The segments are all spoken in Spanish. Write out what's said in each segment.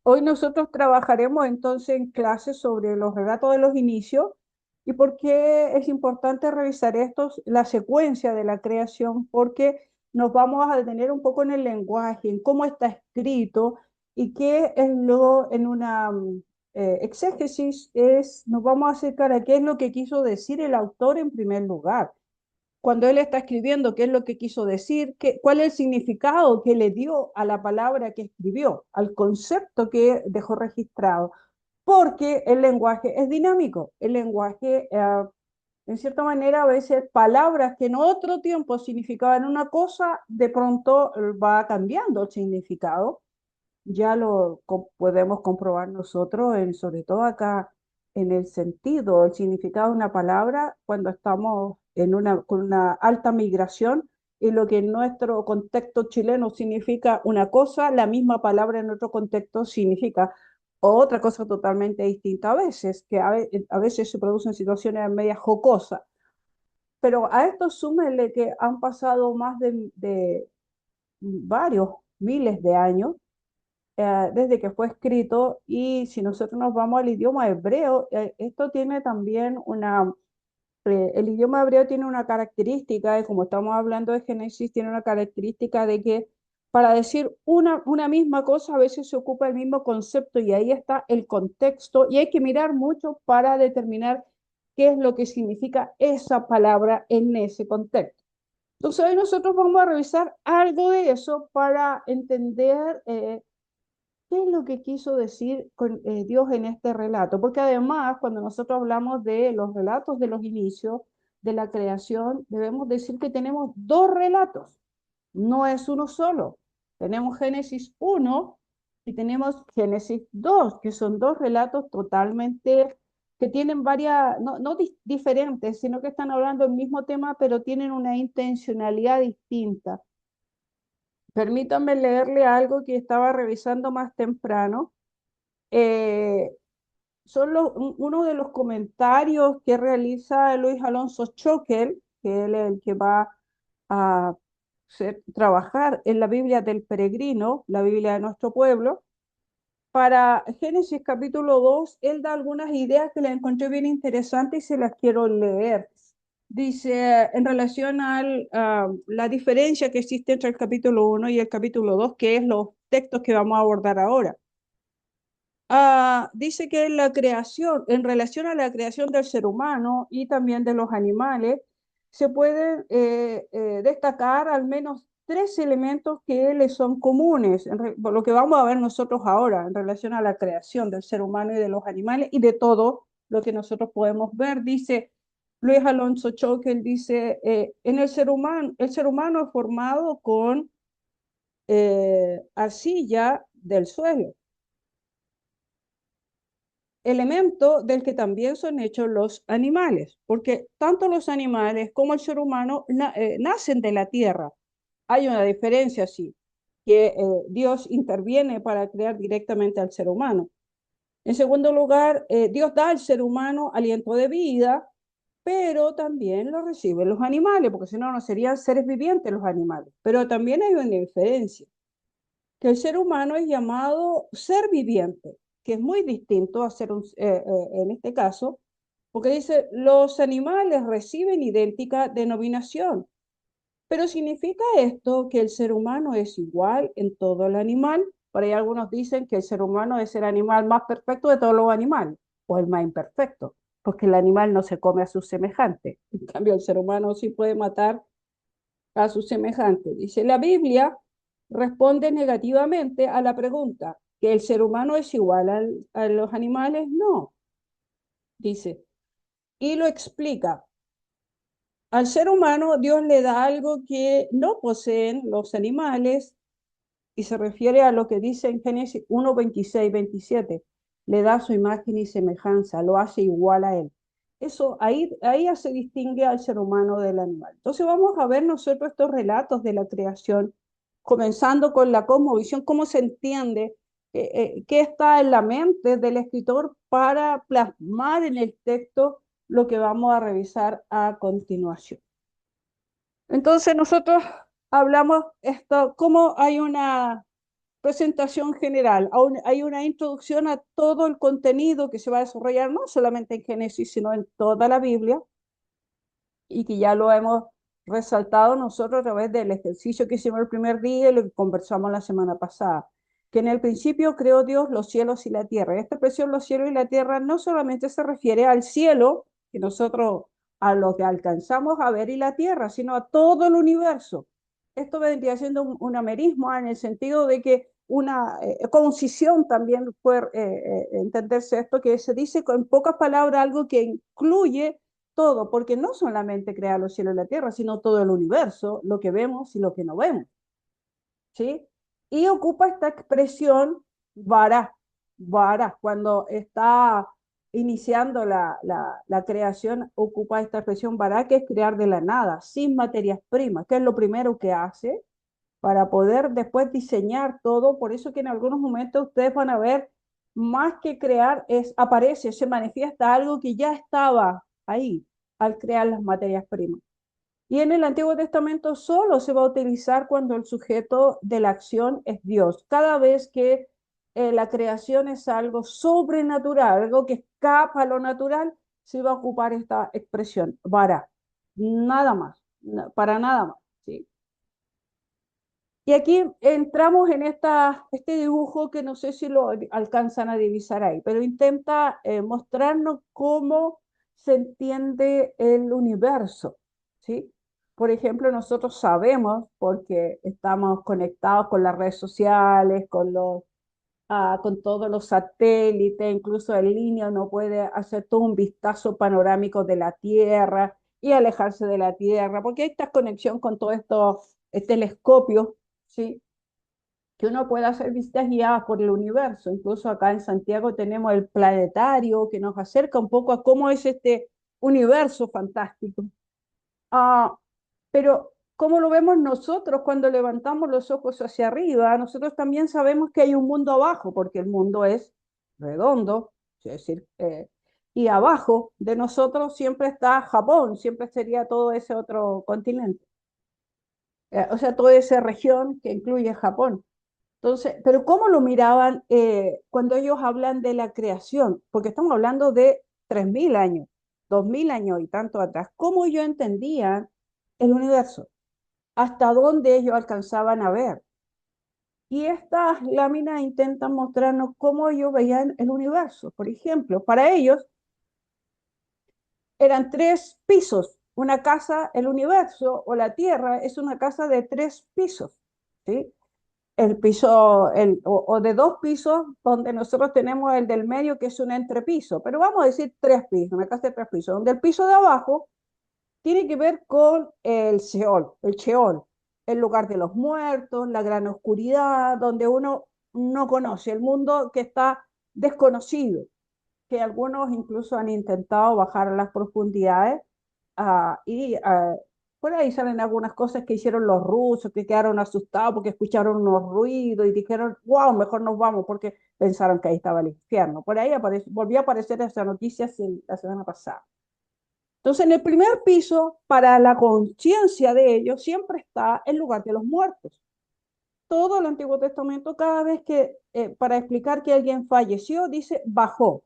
Hoy nosotros trabajaremos entonces en clases sobre los relatos de los inicios y por qué es importante revisar estos, la secuencia de la creación, porque nos vamos a detener un poco en el lenguaje, en cómo está escrito y qué es lo en una exégesis es, nos vamos a acercar a qué es lo que quiso decir el autor en primer lugar cuando él está escribiendo, qué es lo que quiso decir, cuál es el significado que le dio a la palabra que escribió, al concepto que dejó registrado, porque el lenguaje es dinámico, el lenguaje, en cierta manera, a veces palabras que en otro tiempo significaban una cosa, de pronto va cambiando el significado, ya lo podemos comprobar nosotros, sobre todo acá en el sentido, el significado de una palabra cuando estamos con una alta migración y lo que en nuestro contexto chileno significa una cosa, la misma palabra en otro contexto significa otra cosa totalmente distinta a veces, que a veces se producen situaciones medias jocosas. Pero a esto súmele que han pasado más de varios miles de años desde que fue escrito y si nosotros nos vamos al idioma hebreo, esto tiene también el idioma hebreo tiene una característica, y como estamos hablando de Génesis, tiene una característica de que para decir una misma cosa a veces se ocupa el mismo concepto y ahí está el contexto y hay que mirar mucho para determinar qué es lo que significa esa palabra en ese contexto. Entonces hoy nosotros vamos a revisar algo de eso para entender ¿qué es lo que quiso decir Dios en este relato? Porque además, cuando nosotros hablamos de los relatos de los inicios, de la creación, debemos decir que tenemos dos relatos, no es uno solo. Tenemos Génesis uno y tenemos Génesis 2, que son dos relatos totalmente que tienen varias, no diferentes, sino que están hablando del mismo tema, pero tienen una intencionalidad distinta. Permítanme leerle algo que estaba revisando más temprano. Eh, uno de los comentarios que realiza Luis Alonso Choquel, que él es el que va a trabajar en la Biblia del Peregrino, la Biblia de nuestro pueblo. Para Génesis capítulo 2 él da algunas ideas que le encontré bien interesantes y se las quiero leer. Dice, en relación a la diferencia que existe entre el capítulo 1 y el capítulo 2, que es los textos que vamos a abordar ahora. Dice que la creación, en relación a la creación del ser humano y también de los animales, se pueden destacar al menos tres elementos que les son comunes, por lo que vamos a ver nosotros ahora en relación a la creación del ser humano y de los animales y de todo lo que nosotros podemos ver. Dice Luis Alonso Choquel, dice, en el ser humano es formado con arcilla del suelo, elemento del que también son hechos los animales, porque tanto los animales como el ser humano nacen de la tierra. Hay una diferencia, sí, que Dios interviene para crear directamente al ser humano. En segundo lugar, Dios da al ser humano aliento de vida, pero también lo reciben los animales, porque si no, no serían seres vivientes los animales. Pero también hay una diferencia que el ser humano es llamado ser viviente, que es muy distinto a ser en este caso, porque dice, los animales reciben idéntica denominación, pero ¿significa esto que el ser humano es igual en todo el animal? Por ahí algunos dicen que el ser humano es el animal más perfecto de todos los animales, o el más imperfecto, porque el animal no se come a su semejante. En cambio, el ser humano sí puede matar a su semejante. Dice, la Biblia responde negativamente a la pregunta, ¿que el ser humano es igual a los animales? No, dice, y lo explica. Al ser humano Dios le da algo que no poseen los animales y se refiere a lo que dice en Génesis 1, 26, 27. Le da su imagen y semejanza, lo hace igual a él. Eso ahí ya se distingue al ser humano del animal. Entonces vamos a ver nosotros estos relatos de la creación, comenzando con la cosmovisión, cómo se entiende, qué está en la mente del escritor para plasmar en el texto lo que vamos a revisar a continuación. Entonces nosotros hablamos esto, cómo hay una presentación general. Hay una introducción a todo el contenido que se va a desarrollar no solamente en Génesis, sino en toda la Biblia, y que ya lo hemos resaltado nosotros a través del ejercicio que hicimos el primer día y lo que conversamos la semana pasada, que en el principio creó Dios los cielos y la tierra. Esta expresión los cielos y la tierra no solamente se refiere al cielo, que nosotros a lo que alcanzamos a ver, y la tierra, sino a todo el universo. Esto vendría siendo un amerismo en el sentido de que una concisión también puede entenderse esto, que se dice en pocas palabras algo que incluye todo, porque no solamente crea los cielos y la tierra, sino todo el universo, lo que vemos y lo que no vemos, ¿sí? Y ocupa esta expresión vara, vara, cuando está iniciando la creación, ocupa esta expresión vara, que es crear de la nada, sin materias primas, que es lo primero que hace para poder después diseñar todo. Por eso que en algunos momentos ustedes van a ver, más que crear, aparece, se manifiesta algo que ya estaba ahí al crear las materias primas. Y en el Antiguo Testamento solo se va a utilizar cuando el sujeto de la acción es Dios. Cada vez que la creación es algo sobrenatural, algo que escapa a lo natural, se va a ocupar esta expresión, vara. Nada más, para nada más, ¿sí? Y aquí entramos en este dibujo que no sé si lo alcanzan a divisar ahí, pero intenta mostrarnos cómo se entiende el universo, ¿sí? Por ejemplo, nosotros sabemos, porque estamos conectados con las redes sociales, con todos los satélites, incluso en línea uno puede hacer todo un vistazo panorámico de la Tierra y alejarse de la Tierra, porque hay esta conexión con todos estos telescopios, ¿sí? Que uno puede hacer visitas guiadas por el universo. Incluso acá en Santiago tenemos el planetario que nos acerca un poco a cómo es este universo fantástico. Ah, pero ¿cómo lo vemos nosotros cuando levantamos los ojos hacia arriba? Nosotros también sabemos que hay un mundo abajo, porque el mundo es redondo, es decir, y abajo de nosotros siempre está Japón, siempre sería todo ese otro continente, o sea, toda esa región que incluye Japón. Entonces, pero ¿cómo lo miraban cuando ellos hablan de la creación? Porque estamos hablando de 3.000 años, 2.000 años y tanto atrás. ¿Cómo ellos entendían el universo? ¿Hasta dónde ellos alcanzaban a ver? Y estas láminas intentan mostrarnos cómo ellos veían el universo. Por ejemplo, para ellos eran 3 pisos. Una casa, el universo o la Tierra es una casa de 3 pisos, ¿sí? El piso, o de 2 pisos, donde nosotros tenemos el del medio, que es un entrepiso, pero vamos a decir 3 pisos, una casa de 3 pisos, donde el piso de abajo tiene que ver con el Sheol, el lugar de los muertos, la gran oscuridad, donde uno no conoce, el mundo que está desconocido, que algunos incluso han intentado bajar a las profundidades, y por ahí salen algunas cosas que hicieron los rusos, que quedaron asustados porque escucharon unos ruidos y dijeron, wow, mejor nos vamos porque pensaron que ahí estaba el infierno. Por ahí volvió a aparecer esa noticia la semana pasada. Entonces, en el primer piso, para la conciencia de ellos, siempre está el lugar de los muertos. Todo el Antiguo Testamento, cada vez que, para explicar que alguien falleció, dice bajó,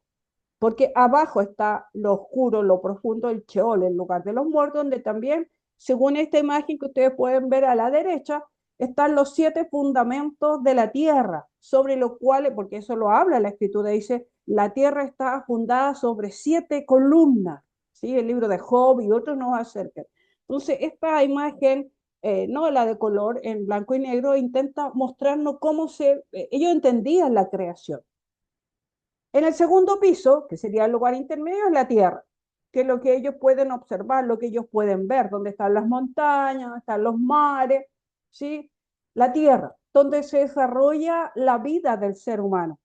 porque abajo está lo oscuro, lo profundo, el Sheol, el lugar de los muertos, donde también, según esta imagen que ustedes pueden ver a la derecha, están los 7 fundamentos de la tierra, sobre los cuales, porque eso lo habla la escritura, dice, la tierra está fundada sobre 7 columnas, ¿sí? El libro de Job y otros nos acercan. Entonces, esta imagen, no la de color, en blanco y negro, intenta mostrarnos cómo ellos entendían la creación. En el segundo piso, que sería el lugar intermedio, es la tierra, que es lo que ellos pueden observar, lo que ellos pueden ver, donde están las montañas, donde están los mares, ¿sí? La tierra, donde se desarrolla la vida del ser humano.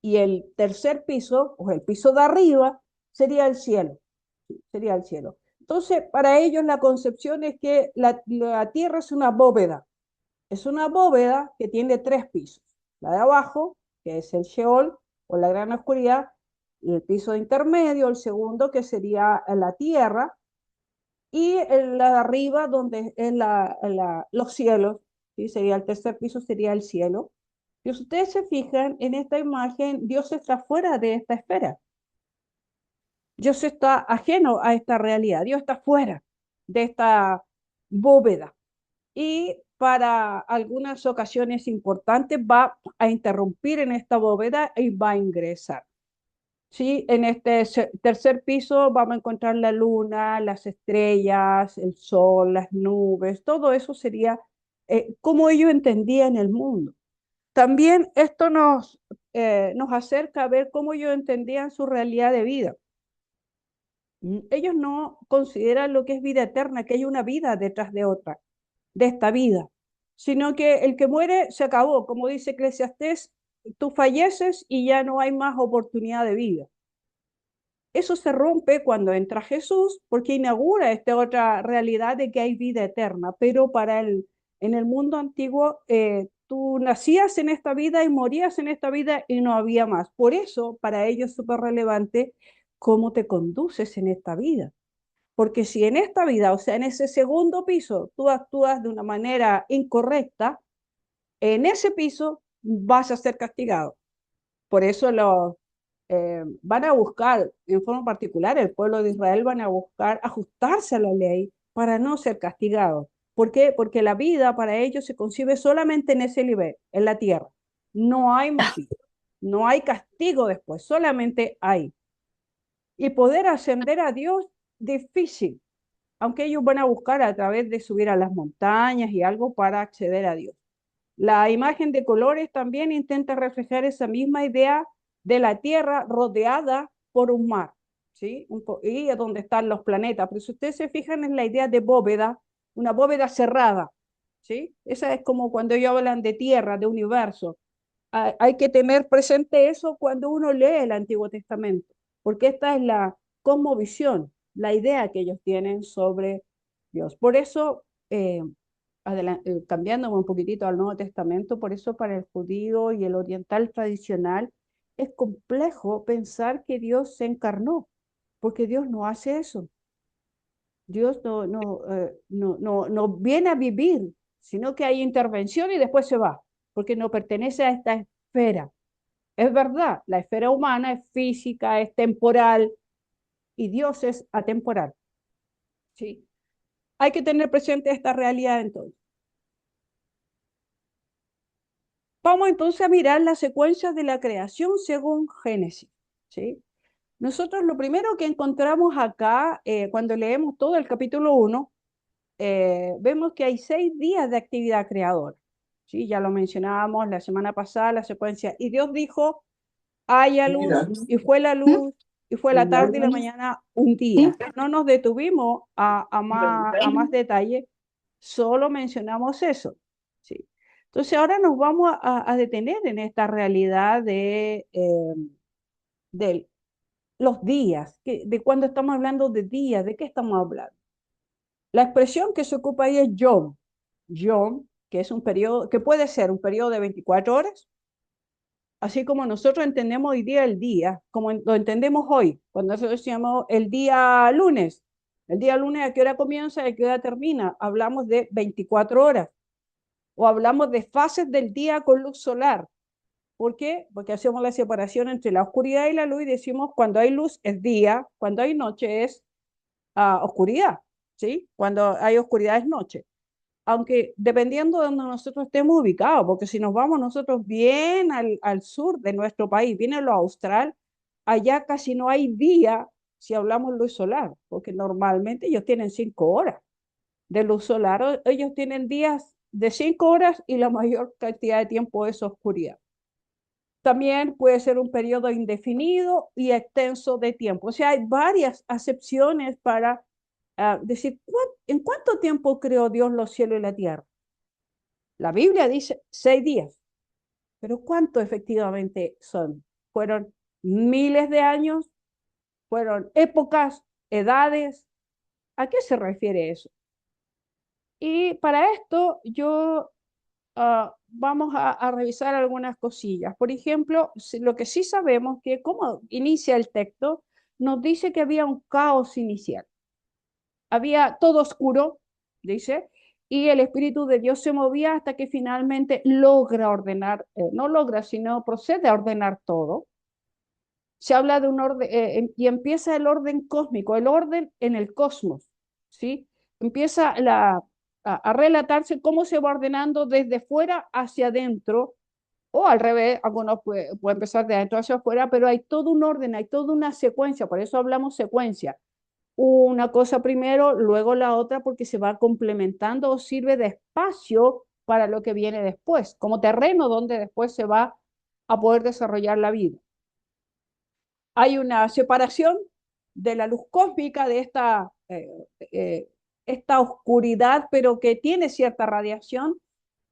Y el tercer piso, o el piso de arriba, sería el cielo, ¿sí? Sería el cielo. Entonces, para ellos la concepción es que la tierra es una bóveda que tiene 3 pisos. La de abajo, que es el Sheol o la gran oscuridad, y el piso intermedio, el segundo, que sería la tierra, y la de arriba, donde es los cielos, ¿sí? Sería el tercer piso, sería el cielo. Y si ustedes se fijan en esta imagen, Dios está fuera de esta esfera. Dios está ajeno a esta realidad. Dios está fuera de esta bóveda. Y para algunas ocasiones importantes va a interrumpir en esta bóveda y va a ingresar. Sí, en este tercer piso vamos a encontrar la luna, las estrellas, el sol, las nubes, todo eso sería como ellos entendían el mundo. También esto nos acerca a ver cómo ellos entendían su realidad de vida. Ellos no consideran lo que es vida eterna, que hay una vida detrás de otra, de esta vida, sino que el que muere se acabó, como dice Eclesiastés, tú falleces y ya no hay más oportunidad de vida. Eso se rompe cuando entra Jesús, porque inaugura esta otra realidad de que hay vida eterna, pero en el mundo antiguo tú nacías en esta vida y morías en esta vida y no había más. Por eso para ellos es súper relevante cómo te conduces en esta vida. Porque si en esta vida, o sea, en ese segundo piso, tú actúas de una manera incorrecta, en ese piso vas a ser castigado. Por eso van a buscar, en forma particular, el pueblo de Israel van a buscar ajustarse a la ley para no ser castigados. ¿Por qué? Porque la vida para ellos se concibe solamente en ese nivel, en la tierra. No hay más vida, no hay castigo después, solamente hay. Y poder ascender a Dios, difícil, aunque ellos van a buscar a través de subir a las montañas y algo para acceder a Dios. La imagen de colores también intenta reflejar esa misma idea de la Tierra rodeada por un mar, ¿sí? Y es donde están los planetas. Pero si ustedes se fijan en la idea de bóveda, una bóveda cerrada, ¿sí? Esa es como cuando ellos hablan de Tierra, de universo. Hay que tener presente eso cuando uno lee el Antiguo Testamento, porque esta es la cosmovisión, la idea que ellos tienen sobre Dios. Por eso, cambiando un poquitito al Nuevo Testamento, por eso para el judío y el oriental tradicional es complejo pensar que Dios se encarnó, porque Dios no hace eso. Dios no viene a vivir, sino que hay intervención y después se va, porque no pertenece a esta esfera. Es verdad, la esfera humana es física, es temporal y Dios es atemporal. ¿Sí? Hay que tener presente esta realidad entonces. Vamos entonces a mirar la secuencia de la creación según Génesis. ¿Sí? Nosotros lo primero que encontramos acá, cuando leemos todo el capítulo 1, vemos que hay 6 días de actividad creadora. ¿Sí? Ya lo mencionábamos la semana pasada, la secuencia. Y Dios dijo, haya luz, y fue la luz, y fue la tarde y la mañana un día. No nos detuvimos a más detalle, solo mencionamos eso. ¿Sí? Entonces ahora nos vamos a detener en esta realidad de los días, de cuando estamos hablando de días, ¿de qué estamos hablando? La expresión que se ocupa ahí es yom. Yom, que es un periodo, que puede ser un periodo de 24 horas, así como nosotros entendemos hoy día el día, como lo entendemos hoy, cuando nosotros decíamos el día lunes a qué hora comienza y a qué hora termina, hablamos de 24 horas, o hablamos de fases del día con luz solar. ¿Por qué? Porque hacemos la separación entre la oscuridad y la luz y decimos cuando hay luz es día, cuando hay noche es oscuridad, ¿sí? Cuando hay oscuridad es noche. Aunque dependiendo de donde nosotros estemos ubicados, porque si nos vamos nosotros bien al sur de nuestro país, bien a lo austral, allá casi no hay día si hablamos luz solar, porque normalmente ellos tienen 5 horas de luz solar, ellos tienen días de 5 horas y la mayor cantidad de tiempo es oscuridad. También puede ser un periodo indefinido y extenso de tiempo. O sea, hay varias acepciones para decir, ¿en cuánto tiempo creó Dios los cielos y la tierra? La Biblia dice 6 días, pero ¿cuánto efectivamente son? ¿Fueron miles de años? ¿Fueron épocas, edades? ¿A qué se refiere eso? Y para esto vamos a revisar algunas cosillas. Por ejemplo, lo que sí sabemos que cómo inicia el texto, nos dice que había un caos inicial. Había todo oscuro, dice, y el Espíritu de Dios se movía hasta que finalmente logra ordenar, no logra, sino procede a ordenar todo. Se habla de un orden, y empieza el orden cósmico, el orden en el cosmos, ¿sí? Empieza a relatarse cómo se va ordenando desde fuera hacia adentro, o al revés, algunos puede empezar de adentro hacia afuera, pero hay todo un orden, hay toda una secuencia, por eso hablamos secuencia. Una cosa primero, luego la otra, porque se va complementando o sirve de espacio para lo que viene después, como terreno donde después se va a poder desarrollar la vida. Hay una separación de la luz cósmica, de esta oscuridad, pero que tiene cierta radiación,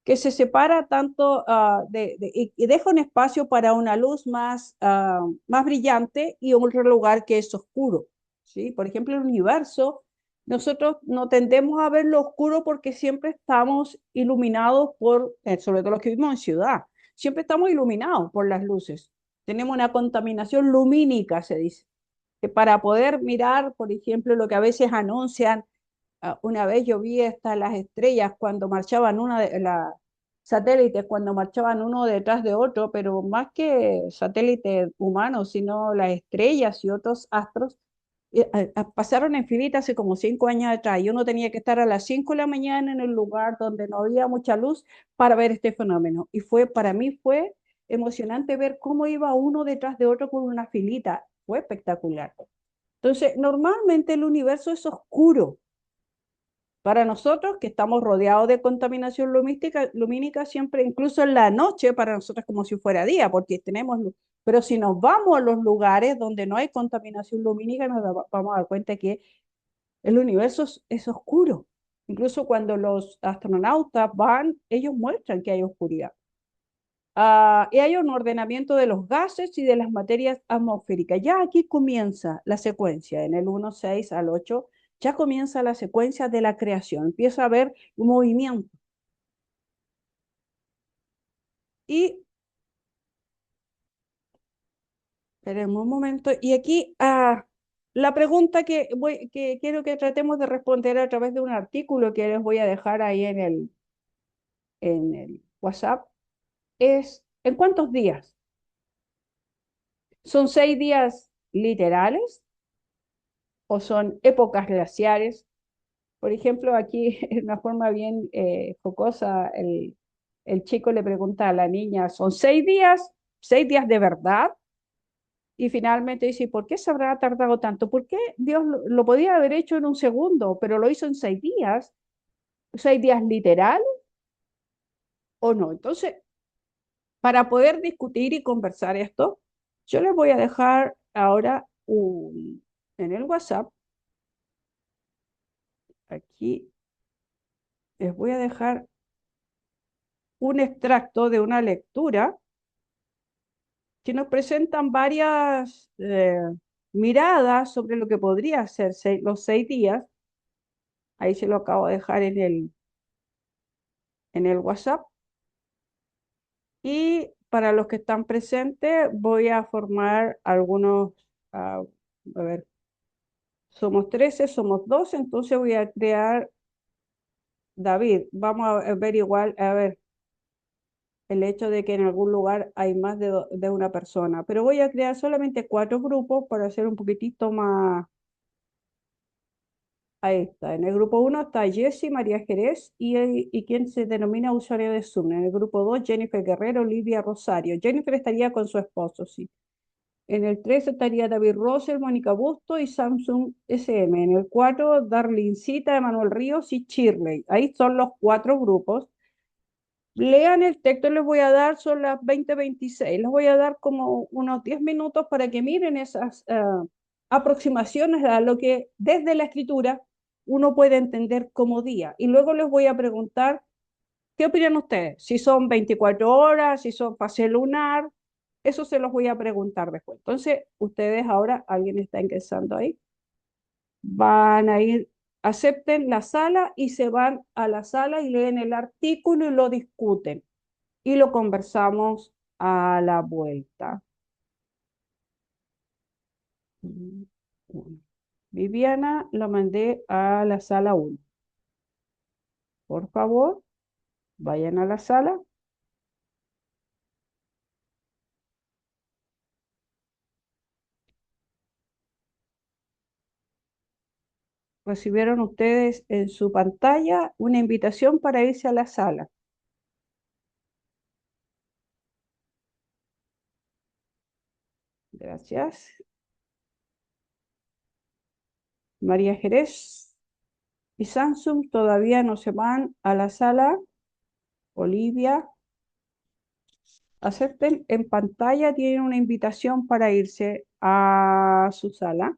que se separa tanto y deja un espacio para una luz más brillante y otro lugar que es oscuro. ¿Sí? Por ejemplo, el universo, nosotros no tendemos a ver lo oscuro porque siempre estamos iluminados sobre todo los que vivimos en ciudad, siempre estamos iluminados por las luces. Tenemos una contaminación lumínica, se dice, que para poder mirar, por ejemplo, lo que a veces anuncian. Una vez yo vi hasta las estrellas cuando marchaban las satélites, cuando marchaban uno detrás de otro, pero más que satélites humanos, sino las estrellas y otros astros, pasaron en filita hace como 5 años atrás. Y uno tenía que estar a las 5 de la mañana en el lugar donde no había mucha luz para ver este fenómeno. Y para mí fue emocionante ver cómo iba uno detrás de otro con una filita. Fue espectacular. Entonces, normalmente el universo es oscuro. Para nosotros, que estamos rodeados de contaminación lumínica, siempre, incluso en la noche, para nosotros es como si fuera día, porque tenemos luz. Pero si nos vamos a los lugares donde no hay contaminación lumínica, vamos a dar cuenta que el universo es oscuro. Incluso cuando los astronautas van, ellos muestran que hay oscuridad. Y hay un ordenamiento de los gases y de las materias atmosféricas. Ya aquí comienza la secuencia, en el 1.6 al 8, ya comienza la secuencia de la creación. Empieza a haber un movimiento. Y, esperemos un momento, y aquí la pregunta que quiero que tratemos de responder a través de un artículo que les voy a dejar ahí en el WhatsApp es, ¿en cuántos días? ¿Son 6 días literales o son épocas glaciares? Por ejemplo, aquí en una forma bien jocosa, el chico le pregunta a la niña, ¿son 6 días? ¿6 días de verdad? Y finalmente dice, ¿por qué se habrá tardado tanto? ¿Por qué Dios lo podía haber hecho en un segundo, pero lo hizo en 6 días? ¿6 días literal o no? Entonces, para poder discutir y conversar esto, yo les voy a dejar ahora en el WhatsApp, aquí les voy a dejar un extracto de una lectura que nos presentan varias miradas sobre lo que podría ser los 6 días. Ahí se lo acabo de dejar en el WhatsApp. Y para los que están presentes, voy a formar algunos, a ver, somos 13, somos 12, entonces voy a crear, David, vamos a ver igual, a ver, el hecho de que en algún lugar hay más de una persona, pero voy a crear solamente 4 grupos para hacer un poquitito más. Ahí está. En el grupo 1 está Jessie María Jerez y quien se denomina usuario de Zoom. En el grupo 2 Jennifer Guerrero, Olivia Rosario. Jennifer estaría con su esposo, sí. En el 3 estaría David Rosel, Mónica Busto y Samsung SM. En el 4, Darlincita, Emanuel Ríos y Shirley. Ahí son los 4 grupos. Lean el texto, les voy a dar, son las 20:26. Les voy a dar como unos 10 minutos para que miren esas aproximaciones a lo que desde la escritura uno puede entender como día. Y luego les voy a preguntar, ¿qué opinan ustedes? Si son 24 horas, si son fase lunar, eso se los voy a preguntar después. Entonces, ustedes ahora, alguien está ingresando ahí, van a ir, acepten la sala y se van a la sala y leen el artículo y lo discuten y lo conversamos a la vuelta. Viviana lo mandé a la sala 1. Por favor, vayan a la sala. Recibieron ustedes en su pantalla una invitación para irse a la sala. Gracias. María Jerez y Samsung todavía no se van a la sala. Olivia, acepten. En pantalla tienen una invitación para irse a su sala.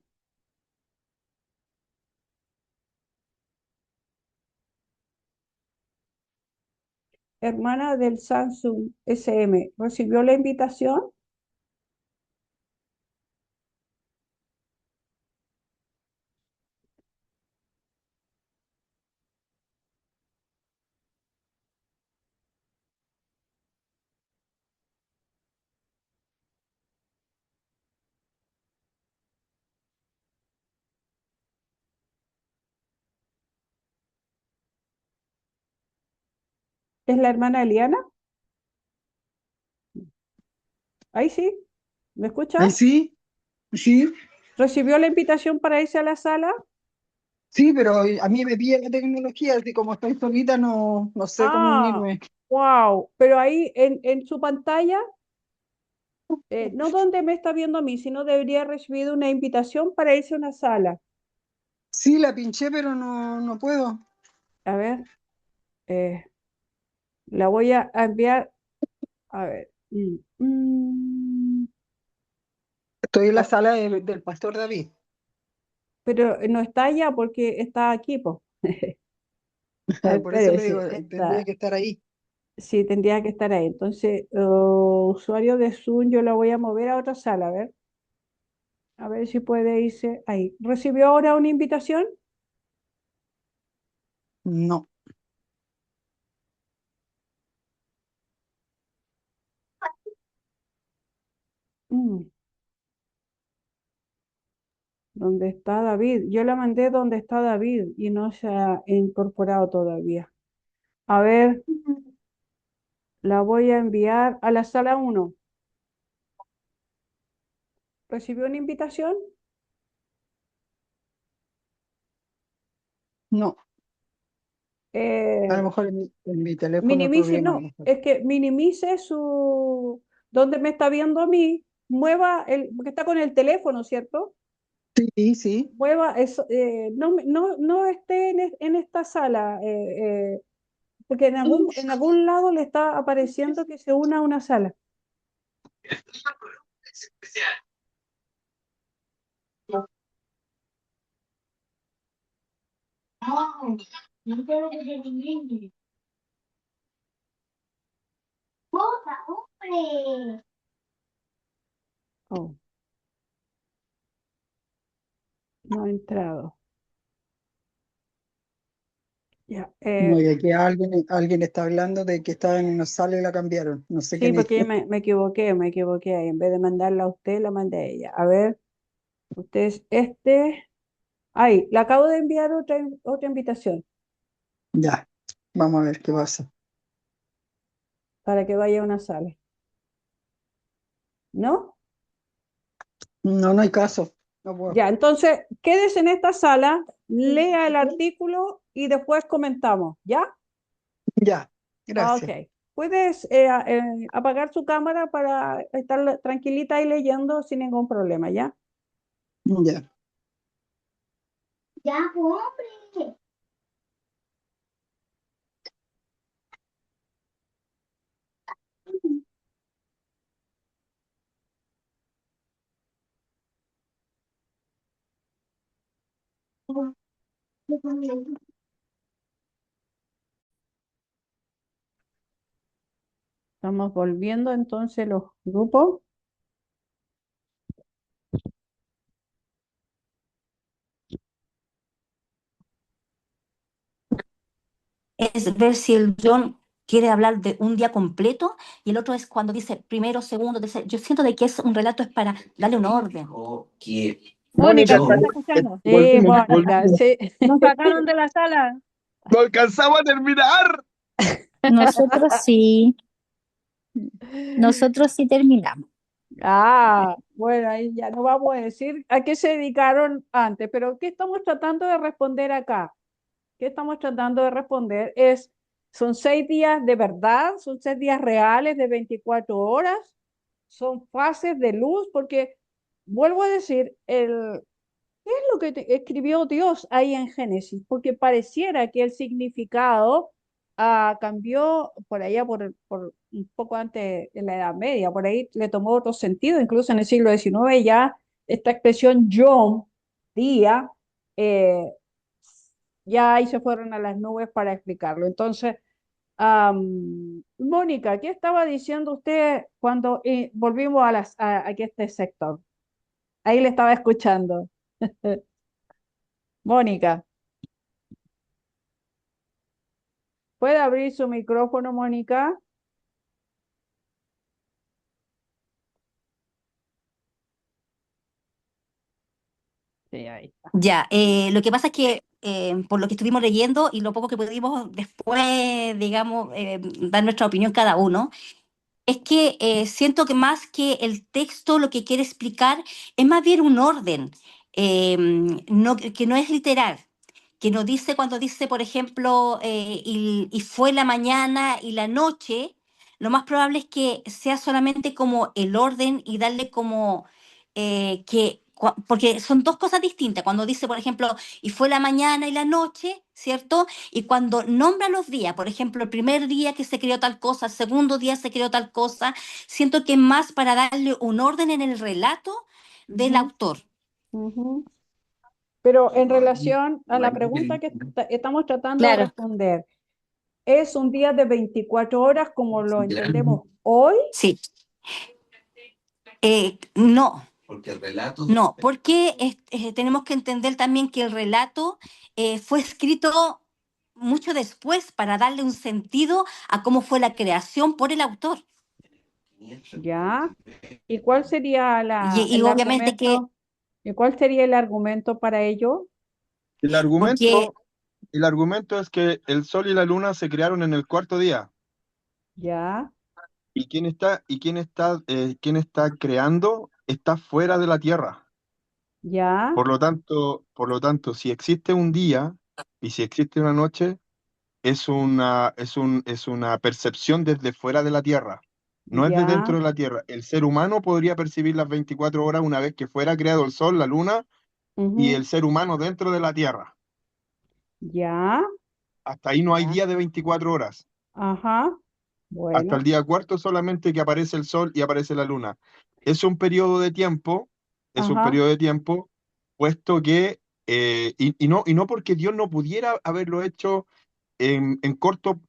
Hermana del Samsung SM, ¿recibió la invitación? ¿Es la hermana Eliana? Ahí sí, ¿me Ahí escucha? sí, sí, ¿Recibió la invitación para irse a la sala? sí, pero a mí me pilla la tecnología, así como estoy solita no sé cómo Ah, unirme. wow, pero ahí en su pantalla, no donde me está viendo a mí, sino debería haber recibido una invitación para irse a una sala. Sí, la pinché, pero no puedo. A ver, eh, la voy a enviar, a ver. Estoy en la Ah, sala del pastor David. pero no está allá porque está aquí, pues. Por eso le Espérese, digo, tendría está, que estar ahí. sí, tendría que estar ahí. Entonces, usuario de Zoom, yo la voy a mover a otra sala, a ver si puede irse ahí. ¿Recibió ahora una invitación? No, Mm, ¿Dónde está David? Yo la mandé donde está David y no se ha incorporado todavía. A ver, la voy a enviar a la sala 1. ¿Recibió una invitación? no. A lo Eh, mejor en mi teléfono el minimice, problema. A lo no, mejor. es que minimice su, donde me está viendo a mí, mueva el, porque está con el teléfono, ¿cierto? Sí, sí. Mueva eso, no esté en esta sala, porque en algún lado le está apareciendo que se una a una sala. Oh, no ha entrado. Ya, No, y aquí alguien está hablando de que estaba en una sala y la cambiaron. No sé sí, quién es. porque me equivoqué ahí. En vez de mandarla a usted, la mandé a ella. A ver, usted es este. Ahí, le acabo de enviar otra invitación Ya, vamos a ver qué pasa. para que vaya a una sala. ¿No? No hay caso. No puedo. Ya, entonces, quédese en esta sala, lea el artículo y después comentamos, ¿ya? Ya, Ah, gracias. ok. Puedes apagar su cámara para estar tranquilita y leyendo sin ningún problema, ¿ya? Ya. Ya, hombre. Estamos volviendo entonces los grupos. Es ver si el John quiere hablar de un día completo y el otro es cuando dice primero, segundo, tercero. Yo siento de que es un relato es para darle un orden. Ok. Mónica, Yo, ¿me está Mónica, escuchando? Sí, volvimos, Mónica, volvimos. sí. Nos sacaron de la sala. ¡No alcanzamos a terminar! Nosotros sí, nosotros sí terminamos. Ah, bueno, ahí ya no vamos a decir a qué se dedicaron antes, pero ¿qué estamos tratando de responder acá? ¿Qué estamos tratando de responder? ¿Son 6 días de verdad? ¿Son 6 días reales de 24 horas? ¿Son fases de luz? Porque, vuelvo a decir, ¿qué es lo que escribió Dios ahí en Génesis? Porque pareciera que el significado cambió por allá, por un poco antes de la Edad Media, por ahí le tomó otro sentido, incluso en el siglo XIX ya esta expresión Yom, día, eh, ya ahí se fueron a las nubes para explicarlo. Entonces, Mónica, ¿qué estaba diciendo usted cuando volvimos aquí a este sector? Ahí le estaba escuchando. Mónica, ¿puede abrir su micrófono, Mónica? Sí, ahí está. Ya, lo que pasa es que por lo que estuvimos leyendo y lo poco que pudimos después, digamos, dar nuestra opinión cada uno, es que siento que más que el texto lo que quiere explicar es más bien un orden, que no es literal, que no dice cuando dice, por ejemplo, y fue la mañana y la noche, lo más probable es que sea solamente como el orden y darle como porque son dos cosas distintas. Cuando dice, por ejemplo, y fue la mañana y la noche, ¿cierto? Y cuando nombra los días, por ejemplo, el primer día que se creó tal cosa, el segundo día se creó tal cosa, siento que es más para darle un orden en el relato del Ujú, autor. ujú. Pero en No hay, relación a no la hay pregunta que estamos tratando de Claro, responder, ¿es un día de 24 horas como lo literal, entendemos hoy? Sí. No, porque el relato no, porque tenemos que entender también que el relato fue escrito mucho después para darle un sentido a cómo fue la creación por el autor. Ya. ¿Y cuál sería Y el obviamente que, argumento? ¿Y cuál sería el argumento para ello? El porque, argumento, el argumento es que el sol y la luna se crearon en el cuarto día. Ya, ¿Y quién está creando está fuera de la tierra? ya, Por lo tanto, si existe un día y si existe una noche, es una percepción desde fuera de la tierra, no es de ya, dentro de la tierra. El ser humano podría percibir las 24 horas una vez que fuera creado el sol, la luna y ujú, el ser humano dentro de la tierra. ya, Hasta ahí no hay día de 24 horas. ajá, Hasta el bueno, día cuarto solamente que aparece el sol y aparece la luna. Es un periodo de tiempo, es un ajá, periodo de tiempo, puesto que, y no porque Dios no pudiera haberlo hecho en corto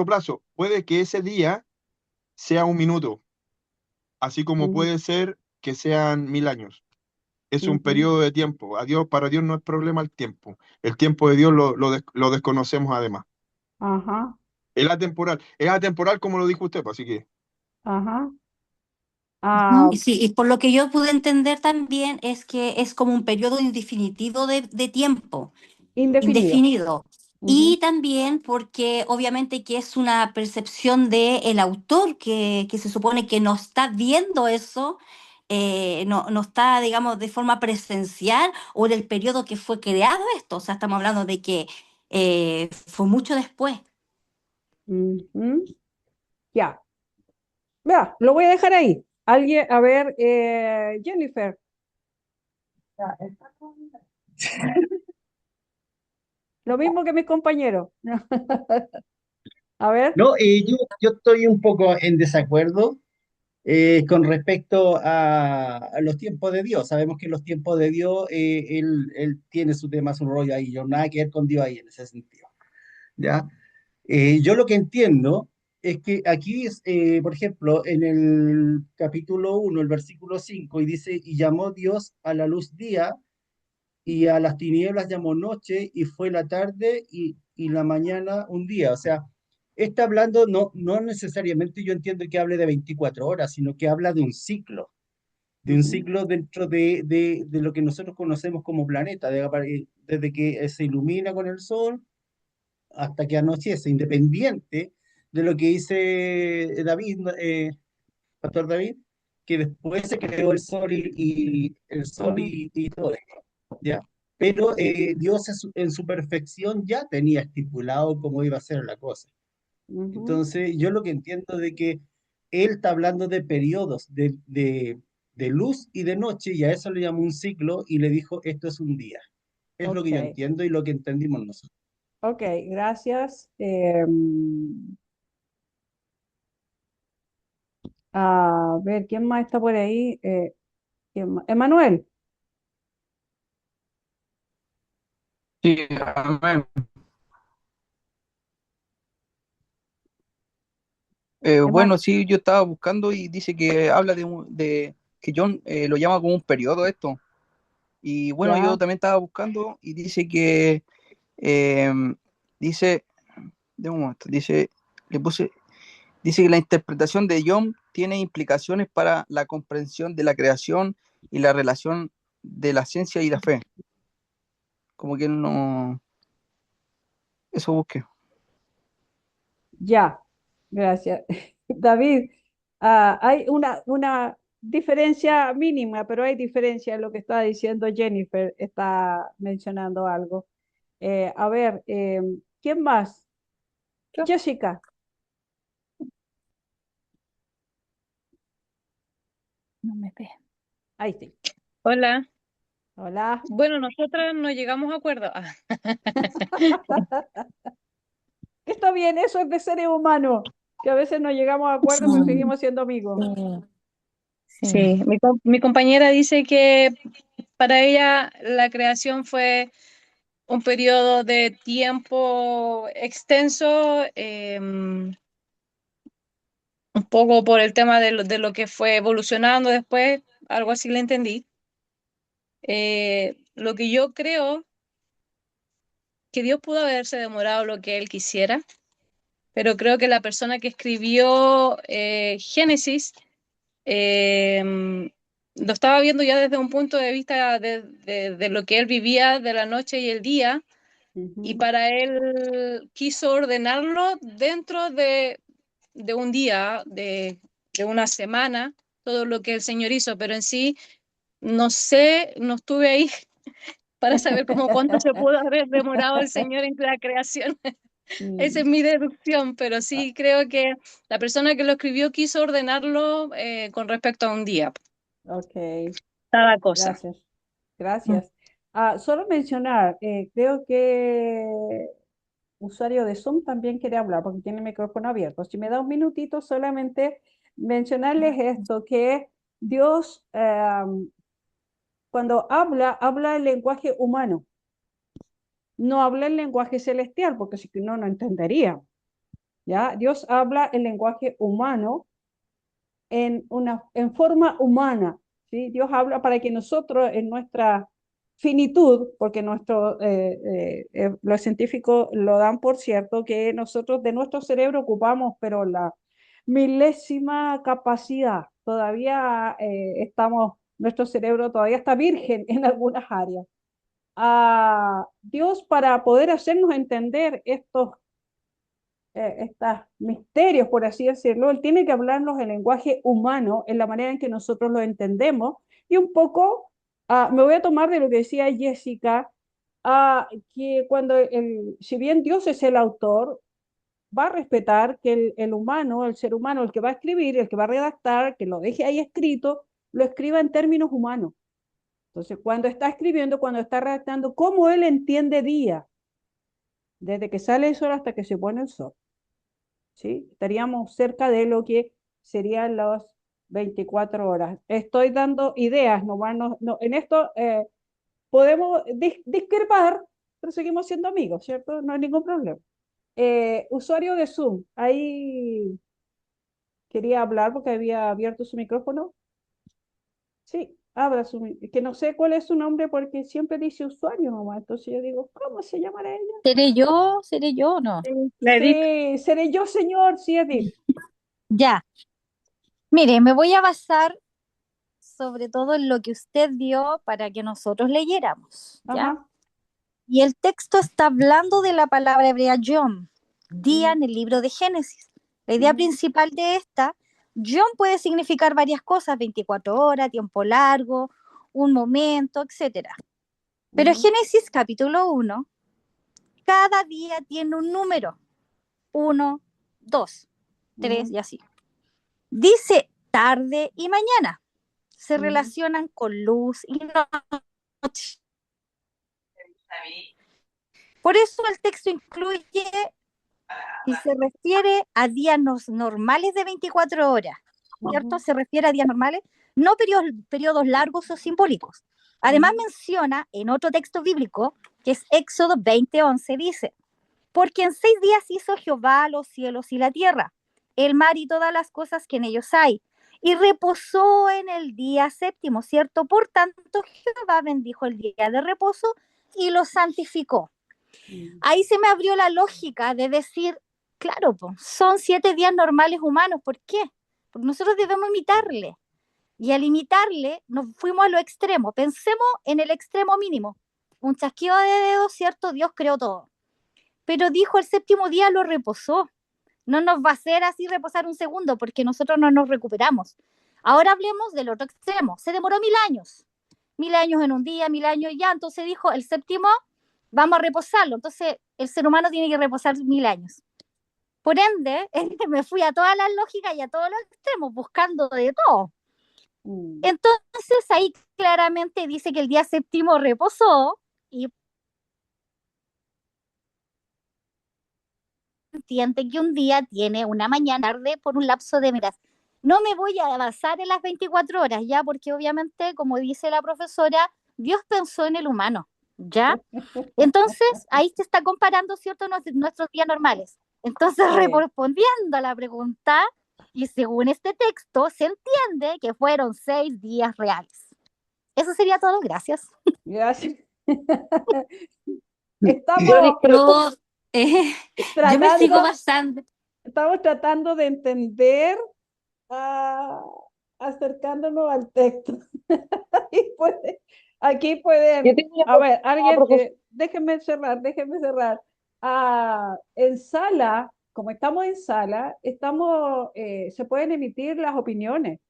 plazo, puede que ese día sea un minuto, así como ujú, puede ser que sean 1000 años. Es un ujú, periodo de tiempo. Para Dios no es problema el tiempo. El tiempo de Dios lo desconocemos además. ajá, Es atemporal como lo dijo usted, pues, así que ajá, ujú, y sí, y por lo que yo pude entender también es que es como un periodo indefinitivo de tiempo. indefinido. Indefinido. Ujú, Y también porque obviamente que es una percepción del autor que se supone que no está viendo eso, no está, digamos, de forma presencial o en el periodo que fue creado esto. O sea, estamos hablando de que fue mucho después. ujú, ya, vea, lo voy a dejar ahí. Alguien, a ver, Jennifer, lo mismo que mis compañeros. A ver, No, yo estoy un poco en desacuerdo con respecto a los tiempos de Dios. Sabemos que los tiempos de Dios, él tiene su tema, su rollo ahí, yo nada que ver con Dios ahí en ese sentido. ¿Ya? Yo lo que entiendo es que aquí, por ejemplo, en el capítulo 1 el versículo 5 y dice, y llamó Dios a la luz día y a las tinieblas llamó noche, y fue la tarde y la mañana un día. O sea, está hablando, no necesariamente yo entiendo que hable de 24 horas, sino que habla de un ujú, ciclo dentro de lo que nosotros conocemos como planeta, desde que se ilumina con el sol hasta que anochece, independiente de lo que dice David, Pastor David, que después se creó el sol el sol Ujú, y todo esto, ¿ya? Pero Dios en su perfección ya tenía estipulado cómo iba a ser la cosa. ujú. Entonces, yo lo que entiendo de que él está hablando de periodos de luz y de noche, y a eso le llamó un ciclo, y le dijo, esto es un día. Es lo que Ok, yo entiendo y lo que entendimos nosotros. ok, gracias. A ver, ¿quién más está por ahí? ¿Quién más? Emanuel, Sí, amén. Eman- Bueno, sí, yo estaba buscando y dice que habla de que John lo llama como un periodo esto. Y bueno, yo ya, también estaba buscando y dice que, dice, de un momento, le puse, dice que la interpretación de John tiene implicaciones para la comprensión de la creación y la relación de la ciencia y la fe. Como que él no, eso busqué. ya, gracias. David, hay una diferencia mínima, pero hay diferencia en lo que está diciendo Jennifer, está mencionando algo. A ver, ¿quién más? Yo. Jessica, No me ve. ahí sí. Hola. Hola. Bueno, nosotras no llegamos a acuerdo. Está bien, eso es de seres humanos, que a veces no llegamos a acuerdo, pero Sí, seguimos siendo amigos. sí, sí. Sí, mi compañera dice que para ella la creación fue un periodo de tiempo extenso, un poco por el tema de lo que fue evolucionando después, algo así le entendí. Lo que yo creo que Dios pudo haberse demorado lo que él quisiera, pero creo que la persona que escribió Génesis eh, lo estaba viendo ya desde un punto de vista de lo que él vivía de la noche y el día, y Ujú. para él quiso ordenarlo dentro de un día, de una semana, todo lo que el Señor hizo, pero en sí no sé, no estuve ahí para saber cómo cuánto se pudo haber demorado el Señor en la creación. Esa Mm, es mi deducción, pero sí creo que la persona que lo escribió quiso ordenarlo con respecto a un día, ok, cada cosa. gracias. Mm. Gracias. Solo mencionar, creo que usuario de Zoom también quiere hablar porque tiene el micrófono abierto. Si me da un minutito, solamente mencionarles esto, que Dios, cuando habla, habla el lenguaje humano, no habla el lenguaje celestial, porque si no, no entendería. ¿Ya? Dios habla el lenguaje humano en forma humana, ¿sí? Dios habla para que nosotros en nuestra finitud, porque los científicos lo dan por cierto, que nosotros de nuestro cerebro ocupamos, pero la milésima capacidad, todavía nuestro cerebro todavía está virgen en algunas áreas. Dios, para poder hacernos entender estos misterios, por así decirlo, él tiene que hablarnos el lenguaje humano, en la manera en que nosotros lo entendemos, y un poco, me voy a tomar de lo que decía Jessica, que si bien Dios es el autor, va a respetar que el humano, el ser humano, el que va a escribir, el que va a redactar, que lo deje ahí escrito, lo escriba en términos humanos. Entonces, cuando está escribiendo, cuando está redactando, ¿cómo él entiende día? Desde que sale el sol hasta que se pone el sol. ¿Sí? Estaríamos cerca de lo que serían las 24 horas. Estoy dando ideas, en esto podemos discrepar, pero seguimos siendo amigos, ¿cierto? No hay ningún problema. Usuario de Zoom, ahí quería hablar porque había abierto su micrófono. Sí, abra que no sé cuál es su nombre porque siempre dice usuario nomás, entonces yo digo, ¿cómo se llamará ella? ¿Seré yo? ¿Seré yo o no? La Edith, Sí, seré yo, señor, sí, Edith. Ya. Mire, me voy a basar sobre todo en lo que usted dio para que nosotros leyéramos, ¿ya? Ajá. Y el texto está hablando de la palabra hebrea Yom, día en el libro de Génesis. La idea principal de esta, Yom puede significar varias cosas, 24 horas, tiempo largo, un momento, etcétera. Pero Génesis capítulo 1, cada día tiene un número, 1, 2, 3 y así. Dice tarde y mañana, se relacionan con luz y noche. Por eso el texto incluye, si se refiere a días normales de 24 horas, ¿cierto? Se refiere a días normales, no periodos largos o simbólicos. Además menciona en otro texto bíblico, que es Éxodo 20:11, dice, porque en 6 días hizo Jehová los cielos y la tierra, el mar y todas las cosas que en ellos hay, y reposó en el día séptimo, ¿cierto? Por tanto, Jehová bendijo el día de reposo y lo santificó. Ahí se me abrió la lógica de decir, claro, son 7 días normales humanos, ¿por qué? Porque nosotros debemos imitarle. Y al imitarle, nos fuimos a lo extremo. Pensemos en el extremo mínimo. Un chasquido de dedos, ¿cierto? Dios creó todo. Pero dijo el séptimo día lo reposó. No nos va a hacer así reposar un segundo, porque nosotros no nos recuperamos. Ahora hablemos del otro extremo. Se demoró 1000 años. 1000 años en un día, 1000 años ya. Entonces dijo, el séptimo vamos a reposarlo. Entonces el ser humano tiene que reposar 1000 años. Por ende, me fui a todas las lógicas y a todos los extremos, buscando de todo. Entonces ahí claramente dice que el día séptimo reposó y entiende que un día tiene una mañana tarde por un lapso de miras. No me voy a basar en las 24 horas, ya, porque obviamente, como dice la profesora, Dios pensó en el humano, ¿ya? Entonces, ahí se está comparando, ¿cierto?, nuestros días normales. Entonces, respondiendo a la pregunta, y según este texto, se entiende que fueron 6 días reales. Eso sería todo, gracias. Gracias. Yo Estamos discrepo. Yo me sigo tratando, basando. estamos tratando de entender, acercándonos al texto. Aquí Yo pueden, tengo una a ver, consulta, alguien, profesor. déjenme cerrar. En sala, como estamos en sala, se pueden emitir las opiniones,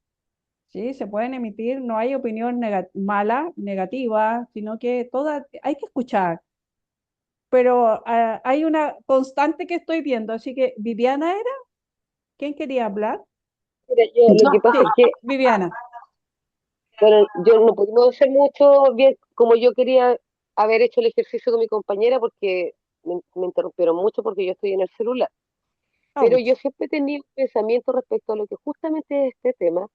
¿sí? Se pueden emitir, no hay opinión mala, negativa, sino que todas, hay que escuchar. Pero hay una constante que estoy viendo, así que, ¿Viviana era? ¿Quién quería hablar? Mira, lo que pasa Sí, es que, Viviana. bueno, yo no pudimos hacer mucho bien como yo quería haber hecho el ejercicio con mi compañera porque me interrumpieron mucho porque yo estoy en el celular. Pero Ouch. yo siempre he tenido pensamiento respecto a lo que justamente es este tema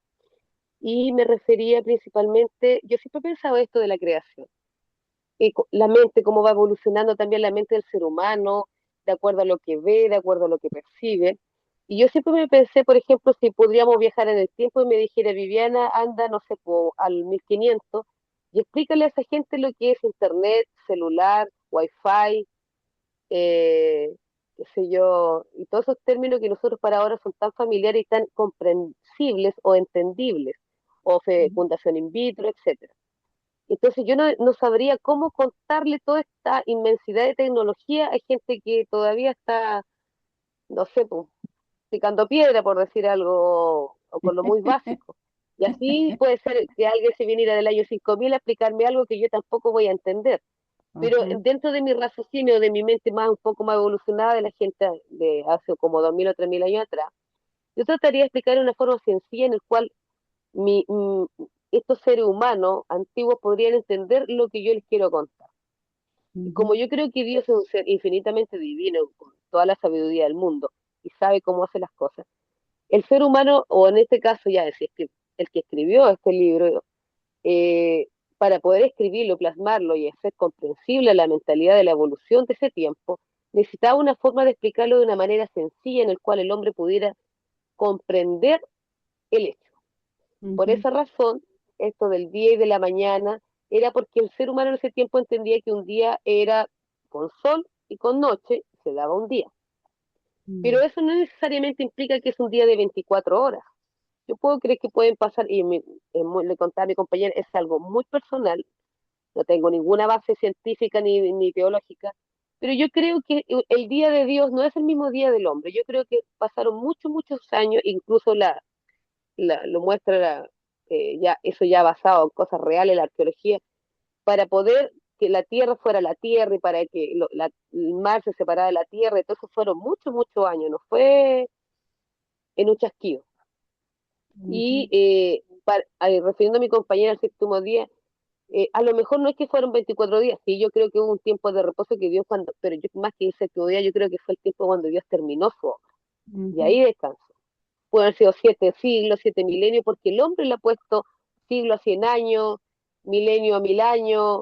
y me refería principalmente, yo siempre he pensado esto de la creación. Y la mente, cómo va evolucionando también la mente del ser humano, de acuerdo a lo que ve, de acuerdo a lo que percibe. Y yo siempre me pensé, por ejemplo, si podríamos viajar en el tiempo y me dijera, Viviana, anda, no sé, al 1500 y explícale a esa gente lo que es internet, celular, wifi, qué sé yo, y todos esos términos que nosotros para ahora son tan familiares y tan comprensibles o entendibles, o fecundación in vitro, etcétera. Entonces yo no sabría cómo contarle toda esta inmensidad de tecnología a gente que todavía está, no sé, pues, picando piedra, por decir algo, o con lo muy básico. Y así puede ser que alguien se viniera del año 5000 a explicarme algo que yo tampoco voy a entender. Pero dentro de mi raciocinio, de mi mente más un poco más evolucionada de la gente de hace como 2000 o 3000 años atrás, yo trataría de explicar de una forma sencilla en el cual mi, mm, estos seres humanos antiguos podrían entender lo que yo les quiero contar. Y como yo creo que Dios es un ser infinitamente divino, con toda la sabiduría del mundo, y sabe cómo hace las cosas, el ser humano, o en este caso ya decir que el que escribió este libro, eh, para poder escribirlo, plasmarlo y hacer comprensible la mentalidad de la evolución de ese tiempo, necesitaba una forma de explicarlo de una manera sencilla en el cual el hombre pudiera comprender el hecho. Por esa razón, esto del día y de la mañana era porque el ser humano en ese tiempo entendía que un día era con sol y con noche se daba un día. Pero eso no necesariamente implica que es un día de 24 horas. Yo puedo creer que pueden pasar, y le contaba a mi compañera, es algo muy personal, no tengo ninguna base científica ni teológica, pero yo creo que el día de Dios no es el mismo día del hombre. Yo creo que pasaron muchos años, incluso lo muestra eso ya basado en cosas reales, la arqueología, para poder que la tierra fuera la tierra y para que el mar se separara de la tierra. Entonces fueron muchos años, no fue en un chasquido. Y refiriendo a mi compañera el séptimo día, a lo mejor no es que fueron 24 días, sí, yo creo que hubo un tiempo de reposo que Dios pero yo más que el séptimo día, yo creo que fue el tiempo cuando Dios terminó su obra, y ahí descansó. Pueden haber sido 7 siglos, 7 milenios, porque el hombre le ha puesto siglo a 100 años, milenio a 1000 años.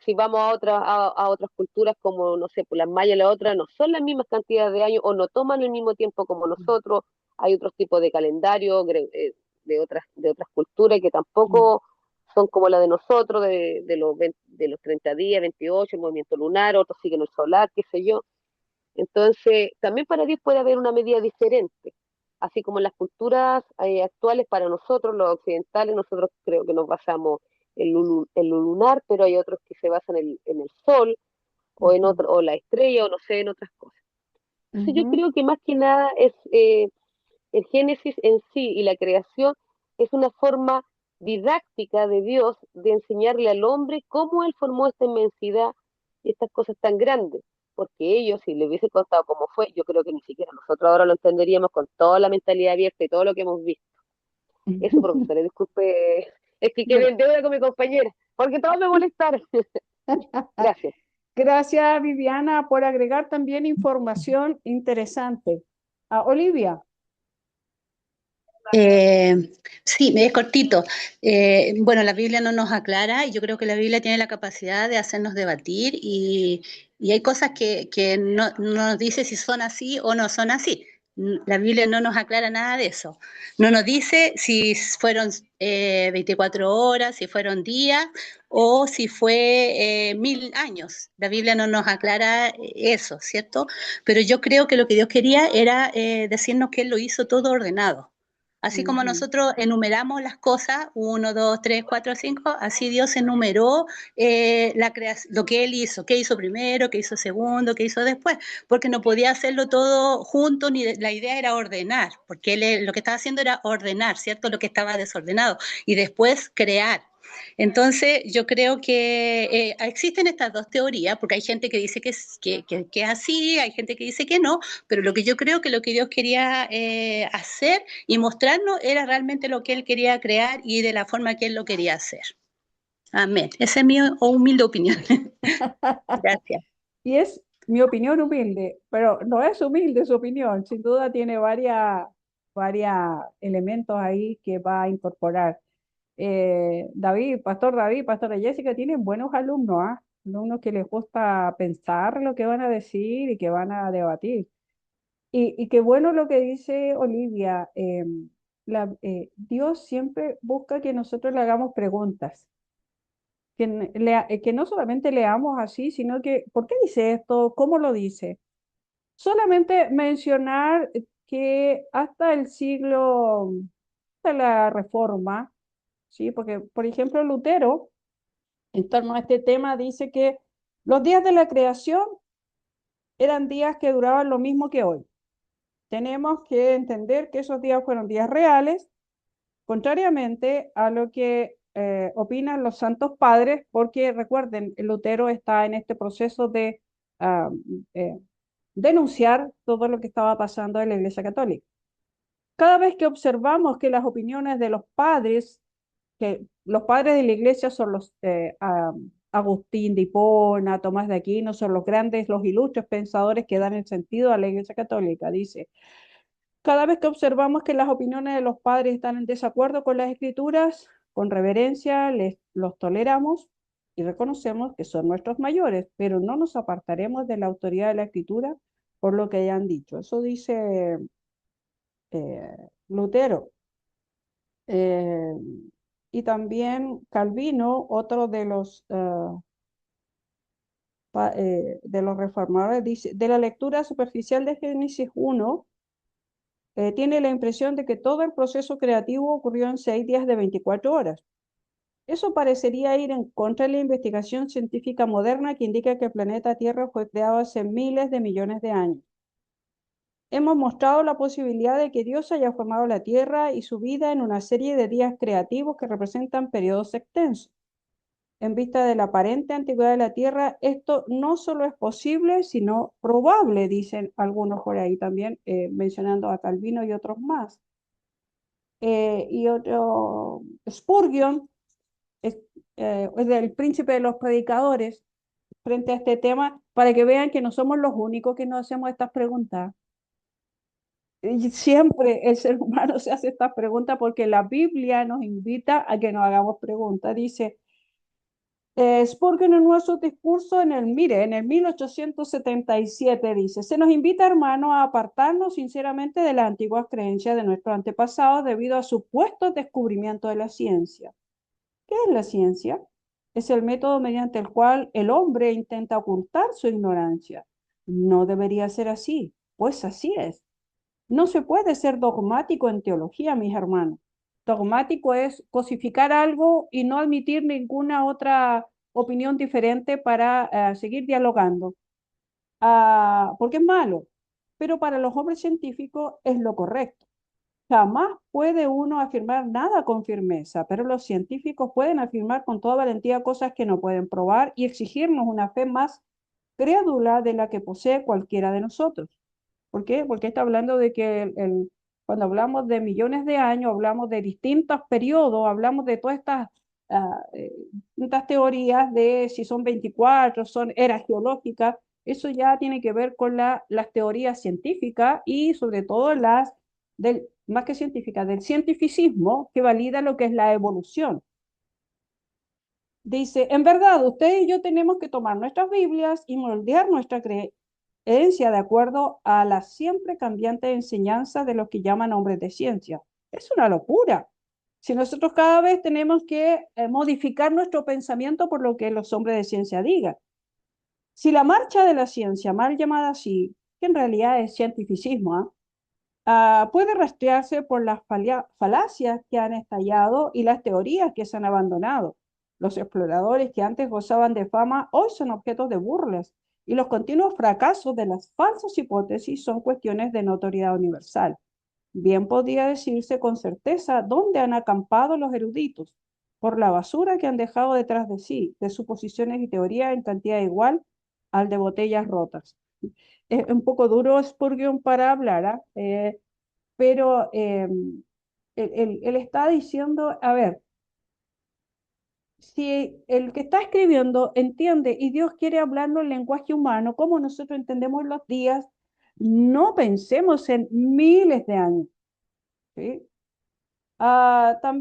Si vamos a otras culturas como, no sé, pues las mayas y la otra, no son las mismas cantidades de años o no toman el mismo tiempo como nosotros. Hay otros tipos de calendario de otras culturas que tampoco son como la de nosotros, de los 30 días, 28, el movimiento lunar, otros siguen el solar, qué sé yo. Entonces, también para Dios puede haber una medida diferente. Así como en las culturas actuales, para nosotros, los occidentales, nosotros creo que nos basamos en lo lunar, pero hay otros que se basan en el sol, o en otro, o la estrella, o no sé, en otras cosas. Entonces yo creo que más que nada es el Génesis en sí y la creación es una forma didáctica de Dios de enseñarle al hombre cómo Él formó esta inmensidad y estas cosas tan grandes. Porque ellos, si le hubiese contado cómo fue, yo creo que ni siquiera nosotros ahora lo entenderíamos con toda la mentalidad abierta y todo lo que hemos visto. Eso, profesores, disculpe, es que quedé en deuda con mi compañera, porque todos me molestaron. Gracias. Gracias, Viviana, por agregar también información interesante. Olivia. Sí, es cortito. Bueno, la Biblia no nos aclara y yo creo que la Biblia tiene la capacidad de hacernos debatir y hay cosas que no nos dice si son así o no son así. La Biblia no nos aclara nada de eso. No nos dice si fueron 24 horas, si fueron días o si fue 1000 años. La Biblia no nos aclara eso, ¿cierto? Pero yo creo que lo que Dios quería era decirnos que Él lo hizo todo ordenado. Así como nosotros enumeramos las cosas, 1, 2, 3, 4, 5, así Dios enumeró lo que Él hizo, qué hizo primero, qué hizo segundo, qué hizo después, porque no podía hacerlo todo junto, la idea era ordenar, porque Él lo que estaba haciendo era ordenar, ¿cierto? Lo que estaba desordenado, y después crear. Entonces, yo creo que existen estas dos teorías, porque hay gente que dice que es así, hay gente que dice que no, pero lo que yo creo que lo que Dios quería hacer y mostrarnos era realmente lo que Él quería crear y de la forma que Él lo quería hacer. Amén. Esa es mi humilde opinión. Gracias. Y es mi opinión humilde, pero no es humilde su opinión, sin duda tiene varios elementos ahí que va a incorporar. Pastora Jessica, tienen buenos alumnos, ¿ah? Alumnos que les gusta pensar lo que van a decir y que van a debatir. Y qué bueno lo que dice Olivia, Dios siempre busca que nosotros le hagamos preguntas, que no solamente leamos así, sino que, ¿por qué dice esto? ¿Cómo lo dice? Solamente mencionar que hasta el siglo de la Reforma, ¿sí? Porque, por ejemplo, Lutero, en torno a este tema, dice que los días de la creación eran días que duraban lo mismo que hoy. Tenemos que entender que esos días fueron días reales, contrariamente a lo que opinan los santos padres, porque recuerden, Lutero está en este proceso de denunciar todo lo que estaba pasando en la Iglesia Católica. Cada vez que observamos que las opiniones de los padres, que los padres de la Iglesia son los Agustín de Hipona, Tomás de Aquino, son los grandes, los ilustres pensadores que dan el sentido a la Iglesia Católica, dice. Cada vez que observamos que las opiniones de los padres están en desacuerdo con las escrituras, con reverencia los toleramos y reconocemos que son nuestros mayores, pero no nos apartaremos de la autoridad de la escritura por lo que hayan dicho. Eso dice Lutero. Y también Calvino, otro de los reformadores, dice, de la lectura superficial de Génesis 1, tiene la impresión de que todo el proceso creativo ocurrió en 6 días de 24 horas. Eso parecería ir en contra de la investigación científica moderna que indica que el planeta Tierra fue creado hace miles de millones de años. Hemos mostrado la posibilidad de que Dios haya formado la Tierra y su vida en una serie de días creativos que representan periodos extensos. En vista de la aparente antigüedad de la Tierra, esto no solo es posible, sino probable, dicen algunos por ahí también, mencionando a Calvino y otros más. Y otro, Spurgeon, es el príncipe de los predicadores, frente a este tema, para que vean que no somos los únicos que nos hacemos estas preguntas. Y siempre el ser humano se hace estas preguntas porque la Biblia nos invita a que nos hagamos preguntas. Dice, Spurgeon en uno de sus discursos en el 1877 dice, se nos invita, hermanos, a apartarnos sinceramente de las antiguas creencias de nuestros antepasados debido a supuestos descubrimientos de la ciencia. ¿Qué es la ciencia? Es el método mediante el cual el hombre intenta ocultar su ignorancia. No debería ser así, pues así es. No se puede ser dogmático en teología, mis hermanos. Dogmático es cosificar algo y no admitir ninguna otra opinión diferente para seguir dialogando, porque es malo. Pero para los hombres científicos es lo correcto. Jamás puede uno afirmar nada con firmeza, pero los científicos pueden afirmar con toda valentía cosas que no pueden probar y exigirnos una fe más crédula de la que posee cualquiera de nosotros. ¿Por qué? Porque está hablando de que cuando hablamos de millones de años, hablamos de distintos periodos, hablamos de todas estas teorías de si son 24, son eras geológicas, eso ya tiene que ver con las teorías científicas y sobre todo más que científicas, del cientificismo que valida lo que es la evolución. Dice, en verdad, usted y yo tenemos que tomar nuestras Biblias y moldear nuestra creencia de acuerdo a la siempre cambiante enseñanza de los que llaman hombres de ciencia. Es una locura. Si nosotros cada vez tenemos que modificar nuestro pensamiento por lo que los hombres de ciencia digan. Si la marcha de la ciencia, mal llamada así, que en realidad es cientificismo, puede rastrearse por las falacias que han estallado y las teorías que se han abandonado. Los exploradores que antes gozaban de fama hoy son objetos de burlas y los continuos fracasos de las falsas hipótesis son cuestiones de notoriedad universal. Bien podría decirse con certeza dónde han acampado los eruditos, por la basura que han dejado detrás de sí, de suposiciones y teorías en cantidad igual al de botellas rotas. Es un poco duro Spurgeon para hablar, pero él está diciendo, a ver, si el que está escribiendo entiende y Dios quiere hablarnos en lenguaje humano, como nosotros entendemos los días, no pensemos en miles de años. ¿Sí?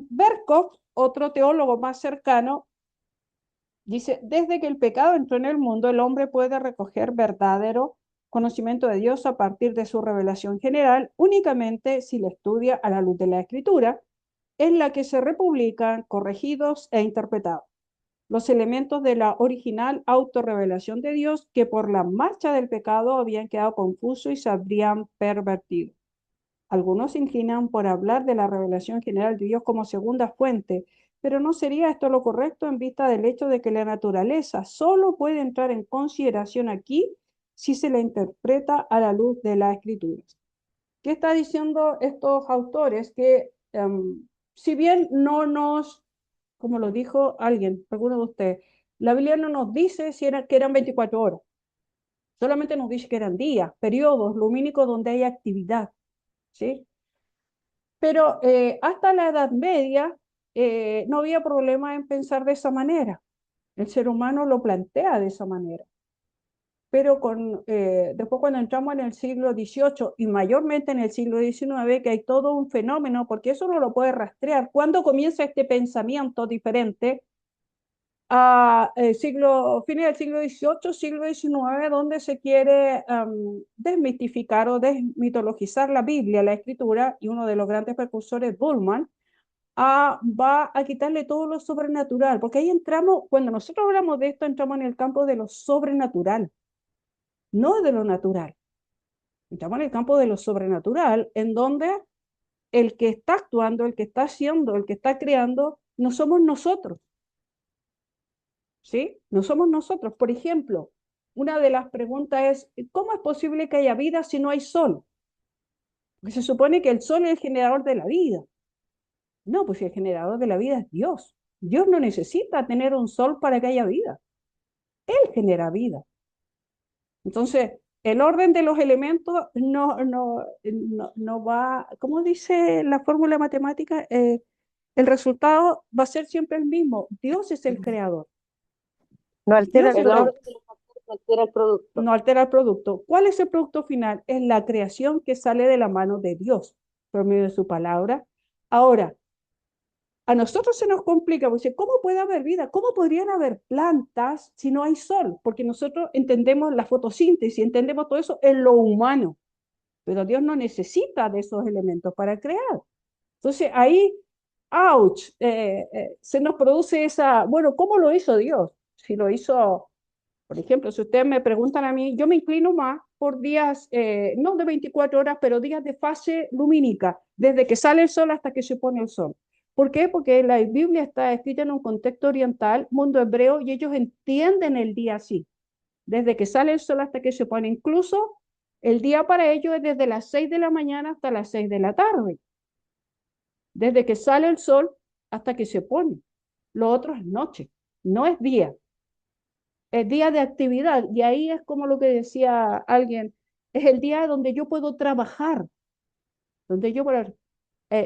Berkov, otro teólogo más cercano, dice, desde que el pecado entró en el mundo, el hombre puede recoger verdadero conocimiento de Dios a partir de su revelación general, únicamente si la estudia a la luz de la Escritura, en la que se republican, corregidos e interpretados los elementos de la original autorrevelación de Dios que por la marcha del pecado habían quedado confusos y se habrían pervertido. Algunos se inclinan por hablar de la revelación general de Dios como segunda fuente, pero no sería esto lo correcto en vista del hecho de que la naturaleza solo puede entrar en consideración aquí si se la interpreta a la luz de las escrituras. ¿Qué está diciendo estos autores? Que si bien no nos, como lo dijo alguien, alguno de ustedes, la Biblia no nos dice que eran 24 horas, solamente nos dice que eran días, periodos lumínicos donde hay actividad, ¿sí? Pero hasta la Edad Media no había problema en pensar de esa manera. El ser humano lo plantea de esa manera. Pero después cuando entramos en el siglo XVIII y mayormente en el siglo XIX, que hay todo un fenómeno, porque eso no lo puede rastrear. ¿Cuándo comienza este pensamiento diferente? Fines del siglo XVIII, siglo XIX, donde se quiere desmitificar o desmitologizar la Biblia, la Escritura, y uno de los grandes precursores, Bullman, va a quitarle todo lo sobrenatural, porque ahí entramos, cuando nosotros hablamos de esto, entramos en el campo de lo sobrenatural, no de lo natural. Entramos en el campo de lo sobrenatural, en donde el que está actuando, el que está haciendo, el que está creando, no somos nosotros. ¿sí? No somos nosotros. Por ejemplo, una de las preguntas es, ¿cómo es posible que haya vida si no hay sol? Porque se supone que el sol es el generador de la vida. No, pues el generador de la vida es Dios. Dios no necesita tener un sol para que haya vida. Él genera vida. Entonces, el orden de los elementos no va, ¿cómo dice la fórmula matemática? El resultado va a ser siempre el mismo. Dios es el creador. No altera Dios el es El el, orden producto. de los factores no altera el producto. no altera el producto. ¿Cuál es el producto final? Es la creación que sale de la mano de Dios por medio de su palabra. Ahora, a nosotros se nos complica, porque ¿cómo puede haber vida? ¿Cómo podrían haber plantas si no hay sol? Porque nosotros entendemos la fotosíntesis, entendemos todo eso en lo humano, pero Dios no necesita de esos elementos para crear. Entonces ahí, ouch, se nos produce esa, bueno, ¿cómo lo hizo Dios? Si lo hizo, por ejemplo, si ustedes me preguntan a mí, yo me inclino más por días, no de 24 horas, pero días de fase lumínica, desde que sale el sol hasta que se pone el sol. ¿Por qué? Porque la Biblia está escrita en un contexto oriental, mundo hebreo, y ellos entienden el día así, desde que sale el sol hasta que se pone. Incluso el día para ellos es desde las 6 de la mañana hasta las 6 de la tarde, desde que sale el sol hasta que se pone. Lo otro es noche, no es día, es día de actividad. Y ahí es como lo que decía alguien, es el día donde yo puedo trabajar, donde yo puedo...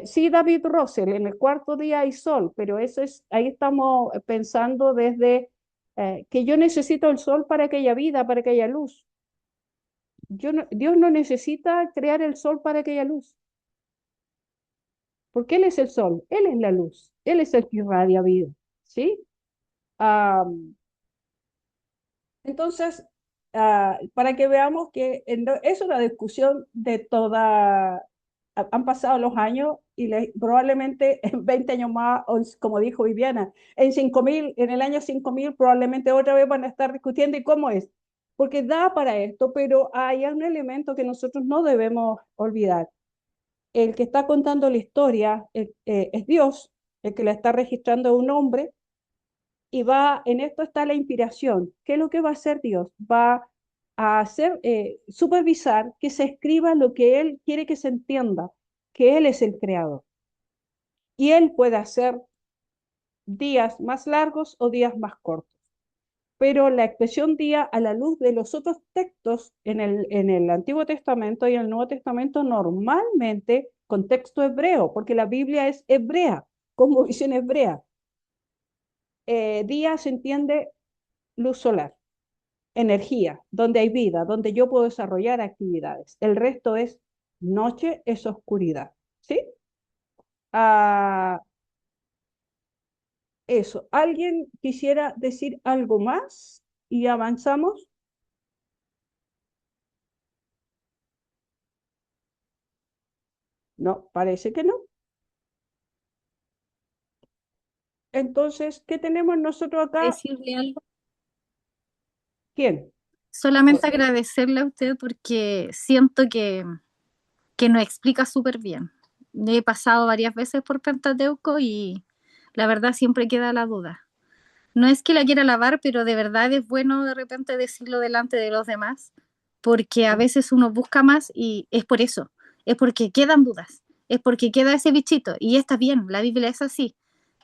sí, David Russell, en el cuarto día hay sol, pero eso es, ahí estamos pensando desde que yo necesito el sol para que haya vida, para que haya luz. Dios no necesita crear el sol para que haya luz, porque Él es el sol, Él es la luz, Él es el que irradia vida, ¿sí? Ah, entonces, para que veamos que es una discusión de toda, han pasado los años y probablemente en 20 años más, o como dijo Viviana, en 5000, en el año 5000 probablemente otra vez van a estar discutiendo y cómo es, porque da para esto, pero hay un elemento que nosotros no debemos olvidar. El que está contando la historia es Dios, el que la está registrando es un hombre, y en esto está la inspiración. ¿Qué es lo que va a hacer Dios? Va a hacer, supervisar que se escriba lo que Él quiere que se entienda, que Él es el creador. Y Él puede hacer días más largos o días más cortos. Pero la expresión día, a la luz de los otros textos en el Antiguo Testamento y en el Nuevo Testamento, normalmente contexto hebreo, porque la Biblia es hebrea, como visión hebrea. Día se entiende luz solar, energía, donde hay vida, donde yo puedo desarrollar actividades. El resto es noche, es oscuridad. ¿Sí? Ah, eso. ¿Alguien quisiera decir algo más y avanzamos? No, parece que no. Entonces, ¿qué tenemos nosotros acá? Decirle algo. ¿Quién? Solamente agradecerle a usted porque siento que nos explica súper bien. He pasado varias veces por Pentateuco y la verdad siempre queda la duda. No es que la quiera alabar, pero de verdad es bueno de repente decirlo delante de los demás, porque a veces uno busca más y es por eso, es porque quedan dudas, es porque queda ese bichito y está bien, la Biblia es así,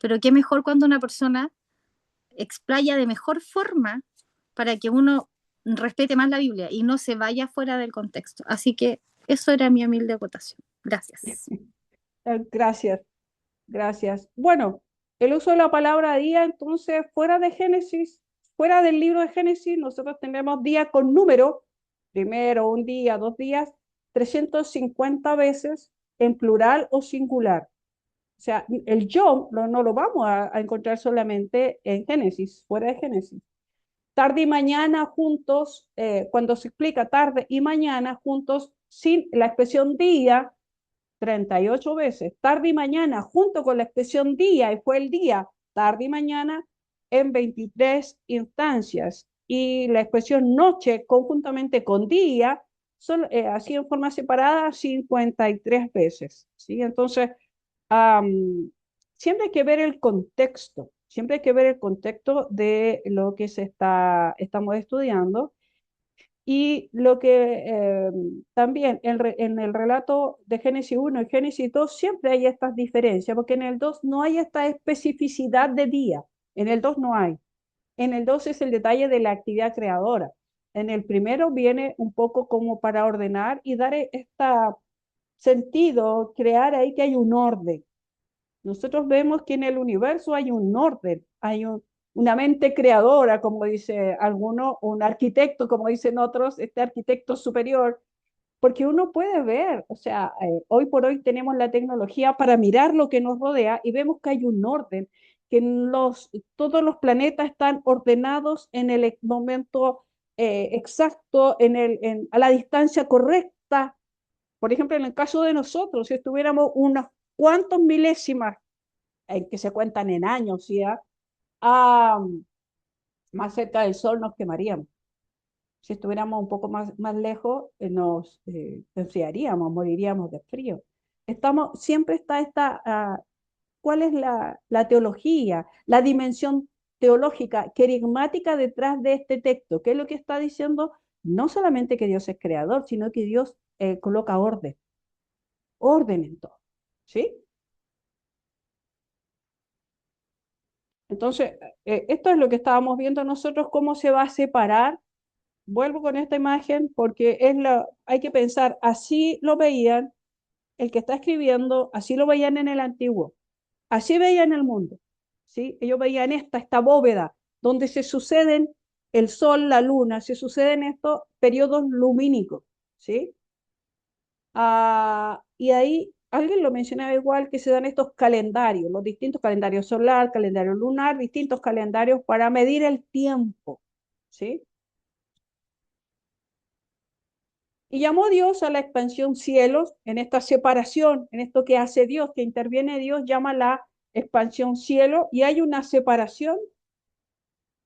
pero qué mejor cuando una persona explaya de mejor forma para que uno respete más la Biblia y no se vaya fuera del contexto. Así que eso era mi humilde acotación. Gracias. Gracias, gracias. Bueno, el uso de la palabra día, entonces, fuera de Génesis, fuera del libro de Génesis, nosotros tenemos día con número, primero, un día, 2 días, 350 veces en plural o singular. O sea, el yo no lo vamos a encontrar solamente en Génesis, fuera de Génesis. Tarde y mañana juntos, cuando se explica tarde y mañana juntos, sin la expresión día, 38 veces. Tarde y mañana, junto con la expresión día, y fue el día, tarde y mañana, en 23 instancias. Y la expresión noche, conjuntamente con día, son, así en forma separada, 53 veces. ¿Sí? Entonces, siempre hay que ver el contexto. Siempre hay que ver el contexto de lo que estamos estudiando. Y lo que también en el relato de Génesis 1 y Génesis 2 siempre hay estas diferencias, porque en el 2 no hay esta especificidad de día, en el 2 no hay. En el 2 es el detalle de la actividad creadora. En el primero viene un poco como para ordenar y dar este sentido, crear ahí que hay un orden. Nosotros vemos que en el universo hay un orden, hay una mente creadora, como dice alguno, un arquitecto, como dicen otros, este arquitecto superior, porque uno puede ver, o sea, hoy por hoy tenemos la tecnología para mirar lo que nos rodea y vemos que hay un orden, que todos los planetas están ordenados en el momento exacto, a la distancia correcta. Por ejemplo, en el caso de nosotros, si estuviéramos unos cuantos milésimas, que se cuentan en años, ¿ya? Ah, más cerca del Sol nos quemaríamos. Si estuviéramos un poco más lejos, nos enfriaríamos, moriríamos de frío. Siempre está ¿cuál es la teología, la dimensión teológica, querigmática detrás de este texto? ¿Qué es lo que está diciendo? No solamente que Dios es creador, sino que Dios coloca orden en todo, ¿sí? Entonces, esto es lo que estábamos viendo nosotros, cómo se va a separar. Vuelvo con esta imagen porque hay que pensar, así lo veían el que está escribiendo, así lo veían en el antiguo, así veían el mundo, ¿sí? Ellos veían esta bóveda, donde se suceden el sol, la luna, se suceden estos periodos lumínicos, ¿sí? Y ahí alguien lo mencionaba igual, que se dan estos calendarios, los distintos calendarios solar, calendario lunar, distintos calendarios para medir el tiempo, ¿sí? Y llamó Dios a la expansión cielos, en esta separación, en esto que hace Dios, que interviene Dios, llama la expansión cielo, y hay una separación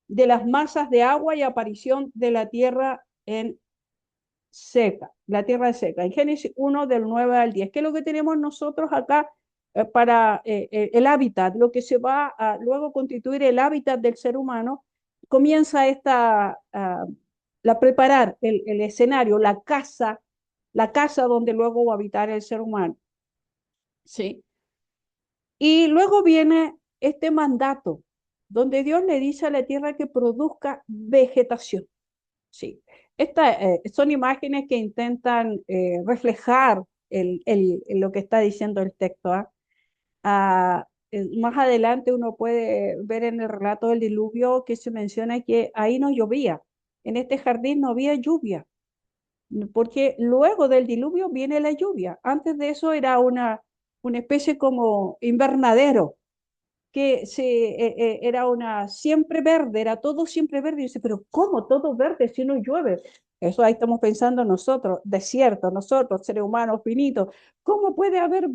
de las masas de agua y aparición de la tierra en seca, la tierra es seca. En Génesis 1 del 9 al 10, ¿qué es lo que tenemos nosotros acá para el hábitat? Lo que se va a luego constituir el hábitat del ser humano, comienza preparar el escenario, la casa donde luego va a habitar el ser humano. ¿Sí? Y luego viene este mandato, donde Dios le dice a la tierra que produzca vegetación. Sí, son imágenes que intentan reflejar lo que está diciendo el texto. Más adelante uno puede ver en el relato del diluvio que se menciona que ahí no llovía, en este jardín no había lluvia, porque luego del diluvio viene la lluvia. Antes de eso era una especie como invernadero era una siempre verde, era todo siempre verde. Y dice, pero ¿cómo todo verde si no llueve? Eso ahí estamos pensando nosotros, desierto, nosotros, seres humanos finitos. ¿Cómo puede haber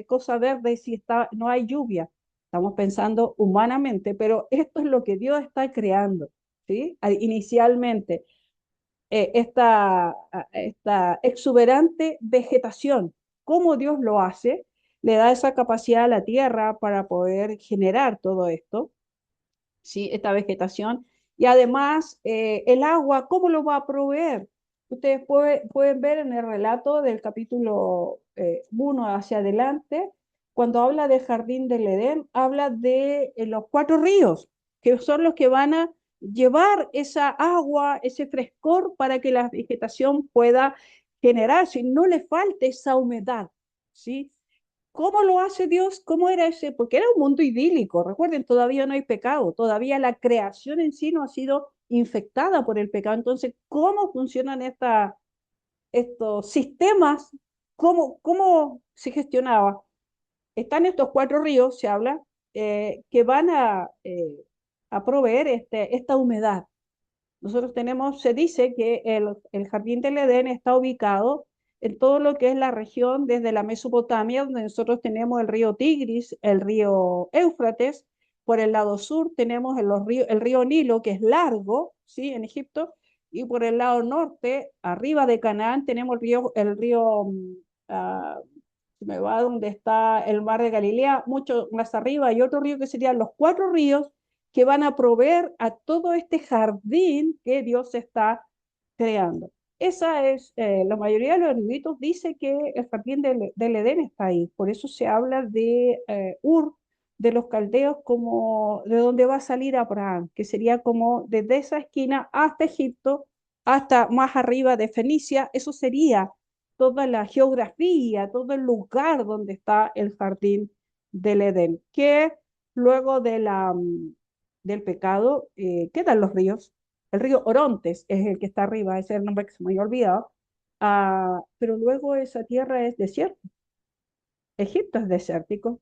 cosa verde si no hay lluvia? Estamos pensando humanamente, pero esto es lo que Dios está creando, ¿sí? Inicialmente, esta exuberante vegetación. ¿Cómo Dios lo hace? Le da esa capacidad a la tierra para poder generar todo esto, ¿sí? Esta vegetación. Y además, el agua, ¿cómo lo va a proveer? Ustedes pueden ver en el relato del capítulo 1 hacia adelante, cuando habla del jardín del Edén, habla de los 4 ríos, que son los que van a llevar esa agua, ese frescor para que la vegetación pueda generarse y no le falte esa humedad, ¿sí? ¿Cómo lo hace Dios? ¿Cómo era ese? Porque era un mundo idílico. Recuerden, todavía no hay pecado, todavía la creación en sí no ha sido infectada por el pecado. Entonces, ¿cómo funcionan estos sistemas? ¿Cómo se gestionaba? Están estos 4 ríos, se habla, que van a proveer esta humedad. Nosotros se dice que el jardín del Edén está ubicado en todo lo que es la región desde la Mesopotamia, donde nosotros tenemos el río Tigris, el río Éufrates. Por el lado sur tenemos el río Nilo, que es largo, ¿sí? En Egipto. Y por el lado norte, arriba de Canaán, tenemos el río me va donde está el mar de Galilea, mucho más arriba, y otro río que serían los 4 ríos que van a proveer a todo este jardín que Dios está creando. Esa es, la mayoría de los eruditos dice que el jardín del Edén está ahí, por eso se habla de Ur, de los caldeos, como de donde va a salir Abraham, que sería como desde esa esquina hasta Egipto, hasta más arriba de Fenicia, eso sería toda la geografía, todo el lugar donde está el jardín del Edén, que luego del pecado quedan los ríos. El río Orontes es el que está arriba, ese es el nombre que se me había olvidado, pero luego esa tierra es desierto. Egipto es desértico,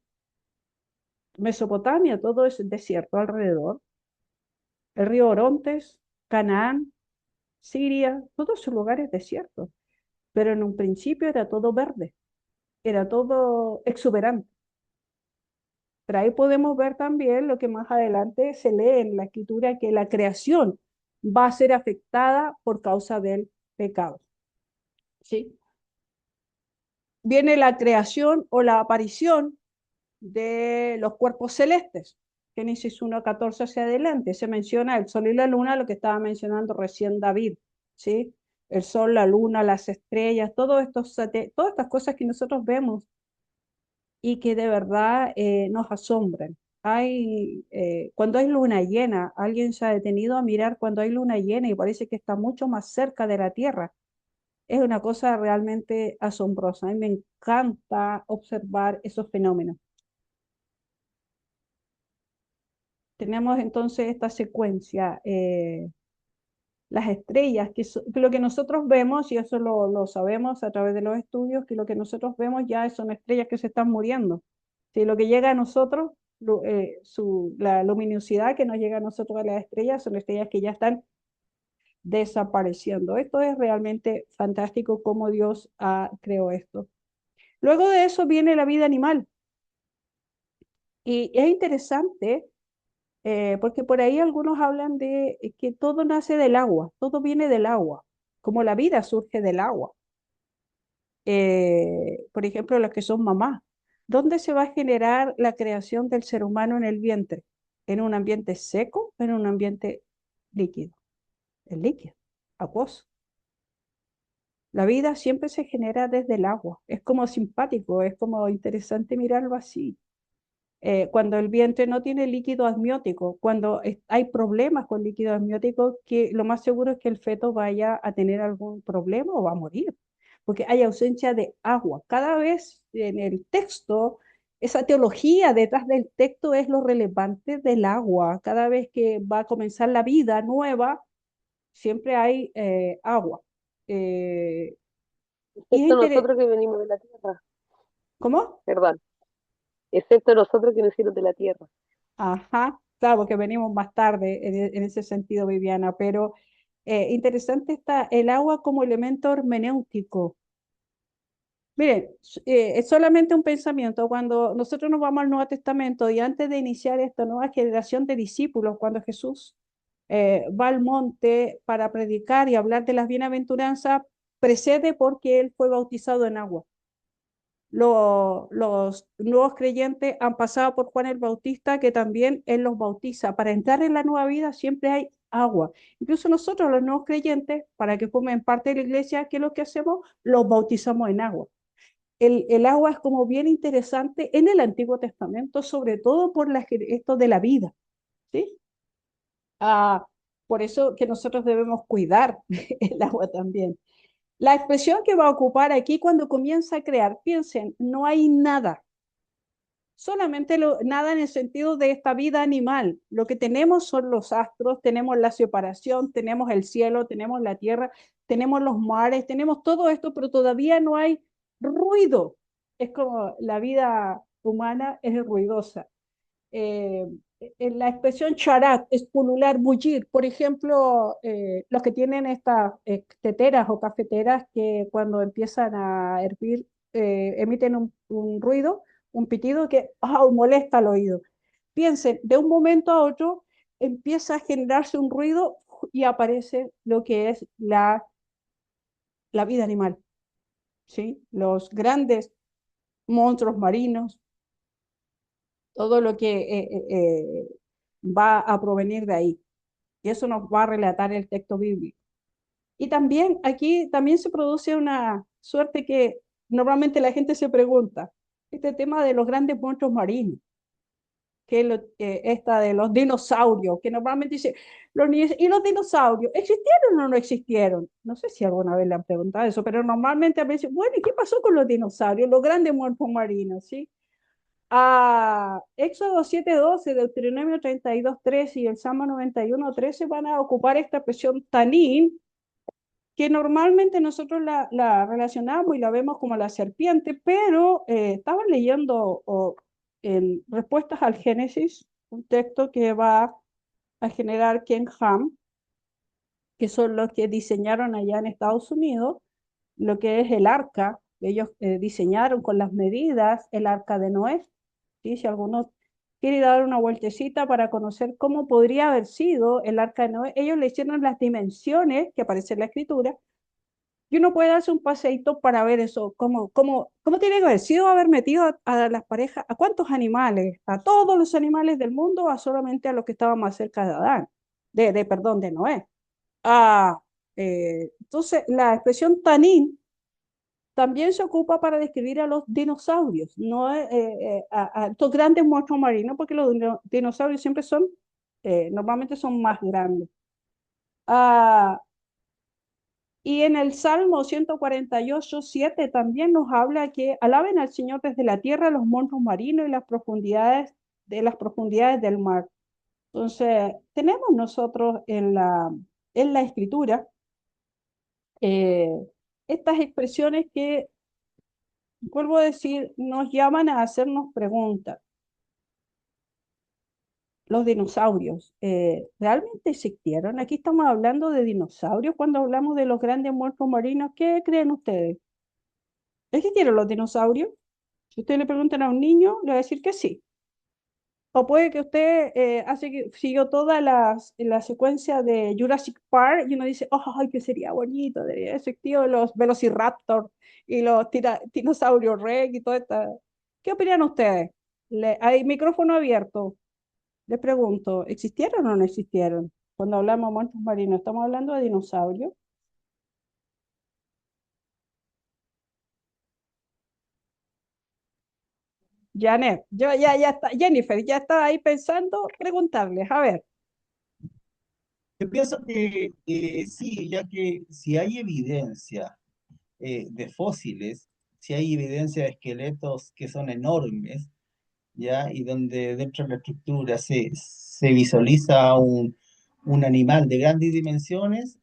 Mesopotamia, todo es desierto alrededor. El río Orontes, Canaán, Siria, todos esos lugares desiertos. Pero en un principio era todo verde, era todo exuberante. Pero ahí podemos ver también lo que más adelante se lee en la escritura, que la creación va a ser afectada por causa del pecado. ¿Sí? Viene la creación o la aparición de los cuerpos celestes. Génesis 1:14 hacia adelante, se menciona el sol y la luna, lo que estaba mencionando recién David, ¿sí? El sol, la luna, las estrellas, todas estas cosas que nosotros vemos y que de verdad nos asombran. Cuando hay luna llena, alguien se ha detenido a mirar cuando hay luna llena y parece que está mucho más cerca de la Tierra. Es una cosa realmente asombrosa. A mí me encanta observar esos fenómenos. Tenemos entonces esta secuencia, las estrellas, que lo que nosotros vemos, y eso lo sabemos a través de los estudios, que lo que nosotros vemos ya son estrellas que se están muriendo. Si lo que llega a nosotros, la luminosidad que nos llega a nosotros de las estrellas, son estrellas que ya están desapareciendo. Esto es realmente fantástico cómo Dios creó esto. Luego de eso viene la vida animal. Y es interesante porque por ahí algunos hablan de que todo nace del agua, todo viene del agua, como la vida surge del agua. Por ejemplo, las que son mamás. ¿Dónde se va a generar la creación del ser humano en el vientre? ¿En un ambiente seco o en un ambiente líquido? El líquido, acuoso. La vida siempre se genera desde el agua. Es como simpático, es como interesante mirarlo así. Cuando el vientre no tiene líquido amniótico, cuando hay problemas con líquido amniótico, que lo más seguro es que el feto vaya a tener algún problema o va a morir, porque hay ausencia de agua. Cada vez en el texto, esa teología detrás del texto es lo relevante del agua. Cada vez que va a comenzar la vida nueva, siempre hay agua. Y Excepto nosotros que venimos de la tierra, ¿Cómo? perdón. Excepto nosotros que nacimos de la tierra. Ajá, claro, porque venimos más tarde en ese sentido, Viviana, pero interesante está el agua como elemento hermenéutico. Miren, es solamente un pensamiento. Cuando nosotros nos vamos al Nuevo Testamento y antes de iniciar esta nueva generación de discípulos, cuando Jesús va al monte para predicar y hablar de las bienaventuranzas, precede porque él fue bautizado en agua. Los nuevos creyentes han pasado por Juan el Bautista, que también él los bautiza. Para entrar en la nueva vida siempre hay agua. Incluso nosotros, los nuevos creyentes, para que formen parte de la iglesia, ¿qué es lo que hacemos? Los bautizamos en agua. El agua es como bien interesante en el Antiguo Testamento, sobre todo por esto de la vida, ¿sí? Por eso que nosotros debemos cuidar el agua también. La expresión que va a ocupar aquí cuando comienza a crear, piensen, no hay nada, solamente nada en el sentido de esta vida animal. Lo que tenemos son los astros, tenemos la separación, tenemos el cielo, tenemos la tierra, tenemos los mares, tenemos todo esto, pero todavía no hay ruido. Es como la vida humana es ruidosa. En la expresión charat es pulular, bullir. Por ejemplo, los que tienen estas teteras o cafeteras que cuando empiezan a hervir emiten un ruido, un pitido que molesta al oído. Piensen, de un momento a otro empieza a generarse un ruido y aparece lo que es la vida animal, ¿sí? Los grandes monstruos marinos, todo lo que va a provenir de ahí. Y eso nos va a relatar el texto bíblico. Y también aquí también se produce una suerte que normalmente la gente se pregunta, este tema de los grandes monstruos marinos, esta de los dinosaurios, que normalmente dice, ¿y los dinosaurios existieron o no existieron? No sé si alguna vez le han preguntado eso, pero normalmente a veces, bueno, ¿y qué pasó con los dinosaurios, los grandes monstruos marinos? ¿Sí? Éxodo 7:12, Deuteronomio 32:13 y el Salmo 91:13 van a ocupar esta expresión tanín, que normalmente nosotros la relacionamos y la vemos como la serpiente, pero estaban leyendo en respuestas al Génesis, un texto que va a generar Ken Ham, que son los que diseñaron allá en Estados Unidos, lo que es el arca. Ellos diseñaron con las medidas el arca de Noé. ¿Sí? Si alguno quiere dar una vueltecita para conocer cómo podría haber sido el arca de Noé, ellos le hicieron las dimensiones que aparece en la escritura, y uno puede darse un paseíto para ver eso, cómo tiene que haber sido haber metido a las parejas, a cuántos animales, a todos los animales del mundo, a solamente a los que estaban más cerca de Adán, perdón, de Noé. Entonces, la expresión tanín también se ocupa para describir a los dinosaurios, no a estos grandes monstruos marinos, porque los dinosaurios siempre son, normalmente son más grandes. Ah, y en el Salmo 148:7 también nos habla que alaben al Señor desde la tierra, los monstruos marinos y las profundidades del mar. Entonces, tenemos nosotros en la escritura eh, estas expresiones que, vuelvo a decir, nos llaman a hacernos preguntas. Los dinosaurios, ¿realmente existieron? Aquí estamos hablando de dinosaurios cuando hablamos de los grandes monstruos marinos. ¿Qué creen ustedes? ¿Existieron los dinosaurios? Si usted le preguntan a un niño, le va a decir que sí. O puede que usted siguió toda la secuencia de Jurassic Park y uno dice, oh, ay, que sería bonito, debería haber existido los Velociraptor y los Dinosaurios Rex y todo esto. ¿Qué opinan ustedes? Hay micrófono abierto. Le pregunto, ¿existieron o no existieron? Cuando hablamos de monstruos marinos, ¿estamos hablando de dinosaurios? Janet, ya está, Jennifer, ya está ahí pensando, preguntarles, a ver. Yo pienso que sí, ya que si hay evidencia de fósiles, si hay evidencia de esqueletos que son enormes, ¿ya? Y donde dentro de la estructura se visualiza un animal de grandes dimensiones,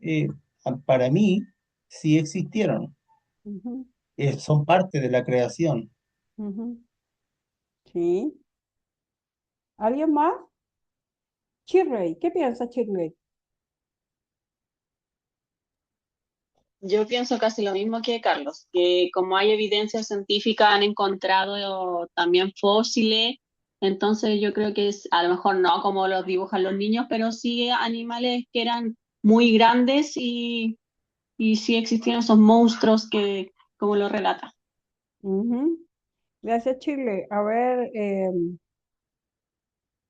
para mí sí existieron. Ujú, Son parte de la creación. ujú. Sí. ¿Alguien más? Shirley, ¿qué piensa Shirley? Yo pienso casi lo mismo que Carlos, que como hay evidencia científica han encontrado también fósiles, entonces yo creo que es a lo mejor no como los dibujan los niños, pero sí animales que eran muy grandes y sí existieron esos monstruos que como lo relata. Ujú. Gracias, Shirley. A ver,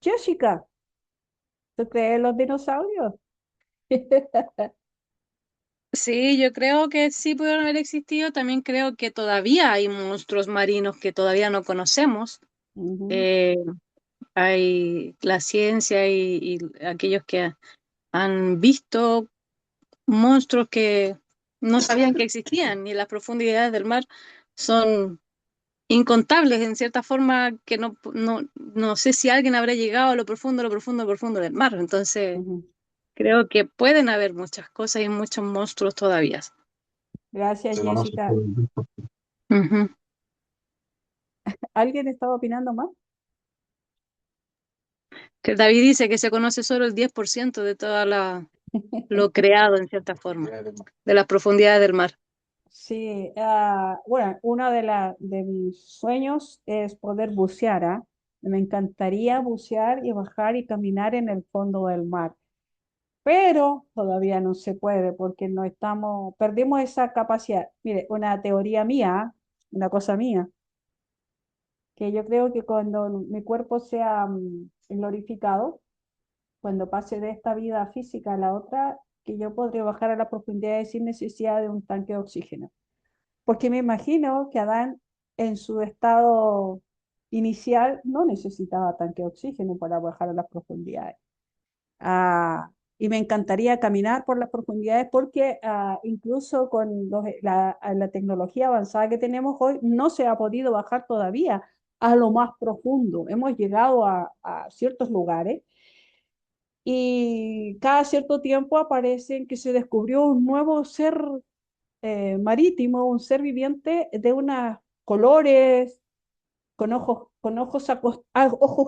Jessica, ¿tú crees en los dinosaurios? Sí, yo creo que sí pudieron haber existido. También creo que todavía hay monstruos marinos que todavía no conocemos. Ujú, Eh, Hay la ciencia y aquellos que han visto monstruos que no sabían que existían y las profundidades del mar son incontables en cierta forma que no sé si alguien habrá llegado a lo profundo del mar. Entonces, ujú. creo que pueden haber muchas cosas y muchos monstruos todavía. Gracias, Se conoce Jessica. todo el tiempo. Ujú. ¿Alguien estaba opinando más? Que David dice que se conoce solo el 10% de lo creado en cierta forma, de las profundidades del mar. Sí, bueno, uno de mis sueños es poder bucear, ¿ah? Me encantaría bucear y bajar y caminar en el fondo del mar, pero todavía no se puede porque perdimos esa capacidad. Mire, una teoría mía, una cosa mía, que yo creo que cuando mi cuerpo sea glorificado, cuando pase de esta vida física a la otra, que yo podría bajar a la profundidad sin necesidad de un tanque de oxígeno. Porque me imagino que Adán en su estado inicial no necesitaba tanque de oxígeno para bajar a las profundidades. Y me encantaría caminar por las profundidades porque incluso con la tecnología avanzada que tenemos hoy, no se ha podido bajar todavía a lo más profundo. Hemos llegado a ciertos lugares y cada cierto tiempo aparecen que se descubrió un nuevo ser marítimo, un ser viviente de unos colores, ojos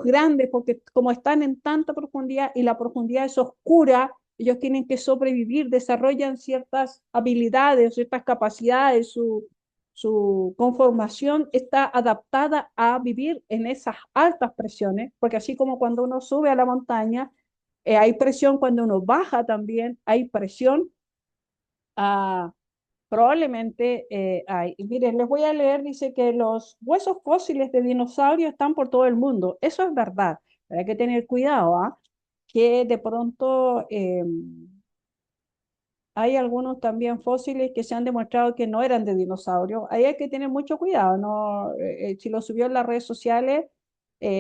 grandes, porque como están en tanta profundidad y la profundidad es oscura, ellos tienen que sobrevivir, desarrollan ciertas habilidades, ciertas capacidades, su conformación está adaptada a vivir en esas altas presiones, porque así como cuando uno sube a la montaña, hay presión, cuando uno baja también hay presión. ah, Probablemente hay. Y miren, les voy a leer, dice que los huesos fósiles de dinosaurios están por todo el mundo. Eso es verdad, pero hay que tener cuidado, ¿ah? Que de pronto hay algunos también fósiles que se han demostrado que no eran de dinosaurios. Ahí hay que tener mucho cuidado, ¿no? Si lo subió en las redes sociales,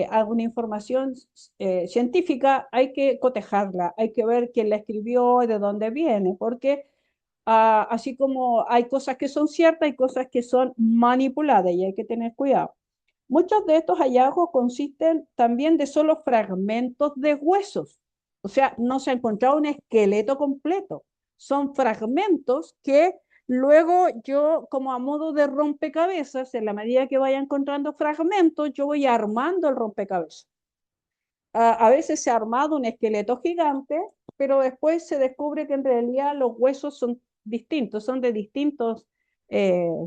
alguna información científica, hay que cotejarla, hay que ver quién la escribió, de dónde viene, porque así como hay cosas que son ciertas, hay cosas que son manipuladas y hay que tener cuidado. Muchos de estos hallazgos consisten también de solo fragmentos de huesos. O sea, no se ha encontrado un esqueleto completo. Son fragmentos que luego yo, como a modo de rompecabezas, en la medida que vaya encontrando fragmentos, yo voy armando el rompecabezas. A veces se ha armado un esqueleto gigante, pero después se descubre que en realidad los huesos son distintos, son de distintos, hay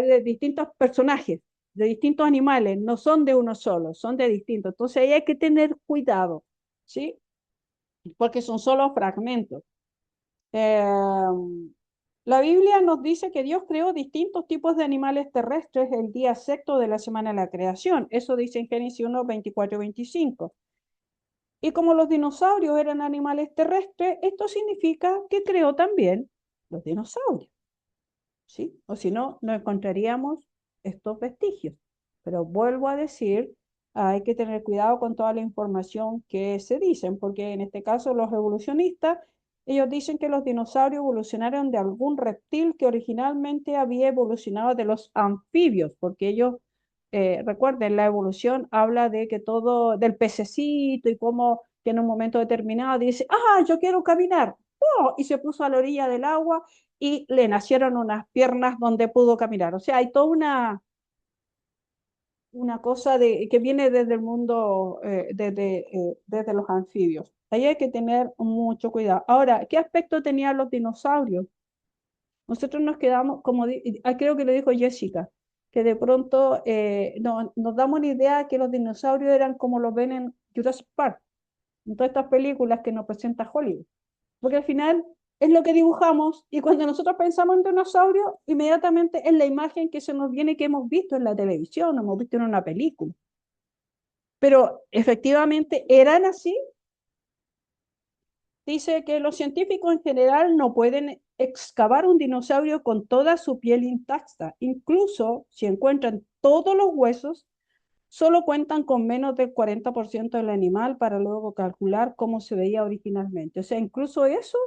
de distintos personajes, de distintos animales, no son de uno solo, son de distintos. Entonces ahí hay que tener cuidado, ¿sí? Porque son solo fragmentos. Eh, la Biblia nos dice que Dios creó distintos tipos de animales terrestres el día sexto de la semana de la creación. Eso dice en Génesis 1, 24 y 25. Y como los dinosaurios eran animales terrestres, esto significa que creó también los dinosaurios, ¿sí? O si no, no encontraríamos estos vestigios. Pero vuelvo a decir, hay que tener cuidado con toda la información que se dicen, porque en este caso los evolucionistas, ellos dicen que los dinosaurios evolucionaron de algún reptil que originalmente había evolucionado de los anfibios, porque ellos, recuerden, la evolución habla de que todo, del pececito y cómo que en un momento determinado dice, yo quiero caminar, ¡oh! Y se puso a la orilla del agua y le nacieron unas piernas donde pudo caminar. O sea, hay toda una cosa que viene desde el mundo, desde los anfibios. Ahí hay que tener mucho cuidado. Ahora, ¿qué aspecto tenían los dinosaurios? Nosotros nos quedamos, creo que lo dijo Jessica, que de pronto nos damos una idea que los dinosaurios eran como los ven en Jurassic Park, en todas estas películas que nos presenta Hollywood. Porque al final es lo que dibujamos y cuando nosotros pensamos en dinosaurio, inmediatamente es la imagen que se nos viene que hemos visto en la televisión, hemos visto en una película. Pero efectivamente eran así. Dice que los científicos en general no pueden excavar un dinosaurio con toda su piel intacta. Incluso si encuentran todos los huesos, solo cuentan con menos del 40% del animal para luego calcular cómo se veía originalmente. O sea, incluso eso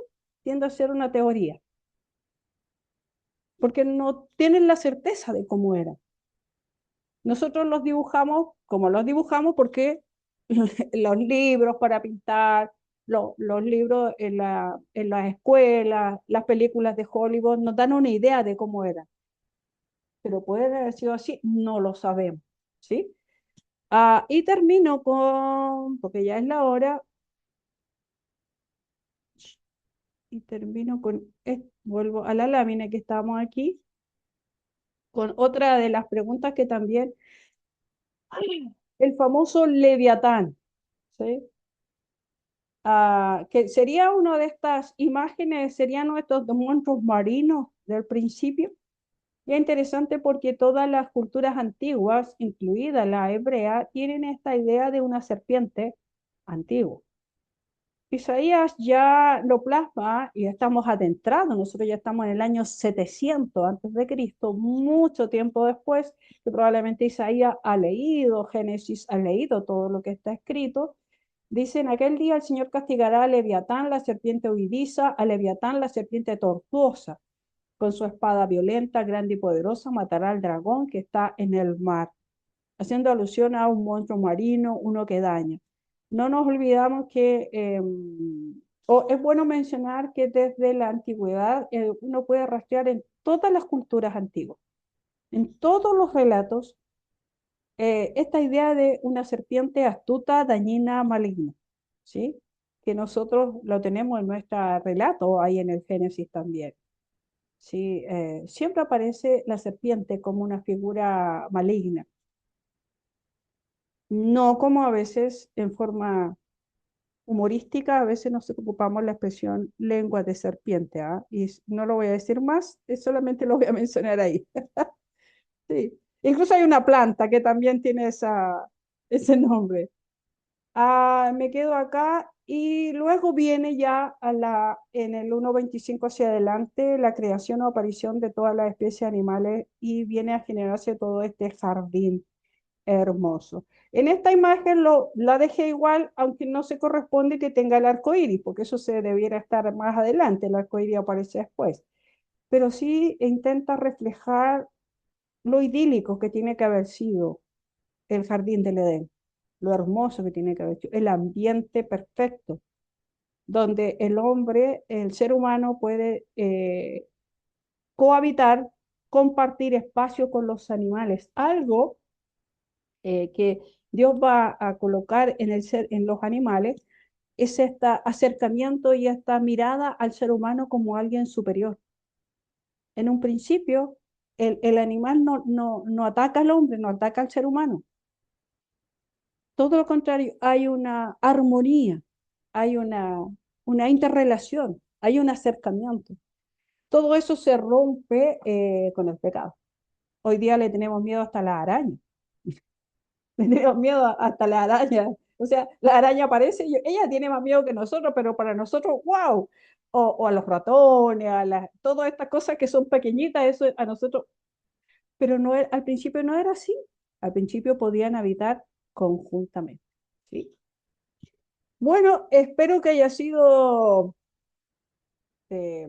tiende a ser una teoría, porque no tienen la certeza de cómo era. Nosotros los dibujamos como los dibujamos porque los libros para pintar, los libros en las escuelas, las películas de Hollywood nos dan una idea de cómo era. Pero puede haber sido así, no lo sabemos, ¿sí? Y termino porque ya es la hora, y termino vuelvo a la lámina que estamos aquí, con otra de las preguntas que también, el famoso Leviatán, ¿sí? Que sería una de estas imágenes, serían estos dos monstruos marinos del principio. Y es interesante porque todas las culturas antiguas, incluida la hebrea, tienen esta idea de una serpiente antigua. Isaías ya lo plasma y estamos adentrados, nosotros ya estamos en el año 700 antes de Cristo, mucho tiempo después, que probablemente Isaías ha leído, Génesis ha leído todo lo que está escrito. Dice, en aquel día el Señor castigará a Leviatán, la serpiente huidiza, a Leviatán, la serpiente tortuosa. Con su espada violenta, grande y poderosa, matará al dragón que está en el mar, haciendo alusión a un monstruo marino, uno que daña. No nos olvidamos que es bueno mencionar que desde la antigüedad uno puede rastrear en todas las culturas antiguas, en todos los relatos, esta idea de una serpiente astuta, dañina, maligna, ¿sí? Que nosotros lo tenemos en nuestro relato, ahí en el Génesis también. Sí, siempre aparece la serpiente como una figura maligna, no como a veces en forma humorística, a veces nos ocupamos la expresión lengua de serpiente, ¿ah? Y no lo voy a decir más, solamente lo voy a mencionar ahí. Sí. Incluso hay una planta que también tiene ese nombre. Me quedo acá y luego viene ya en el 1.25 hacia adelante la creación o aparición de todas las especies animales y viene a generarse todo este jardín hermoso. En esta imagen la dejé igual, aunque no se corresponde que tenga el arco iris, porque eso se debiera estar más adelante, el arco iris aparece después. Pero sí intenta reflejar lo idílico que tiene que haber sido el jardín del Edén, lo hermoso que tiene que haber sido, el ambiente perfecto, donde el hombre, el ser humano puede cohabitar, compartir espacio con los animales, algo que Dios va a colocar en los animales, es este acercamiento y esta mirada al ser humano como alguien superior. En un principio, el animal no ataca al hombre, no ataca al ser humano. Todo lo contrario, hay una armonía, hay una interrelación, hay un acercamiento. Todo eso se rompe con el pecado. Hoy día le tenemos miedo hasta la araña. Le tenemos miedo hasta la araña. O sea, la araña aparece y ella tiene más miedo que nosotros, pero para nosotros, wow. O a los ratones, todas estas cosas que son pequeñitas, eso a nosotros. Pero no, al principio no era así. Al principio podían habitar conjuntamente. ¿Sí? Bueno, espero que haya sido eh,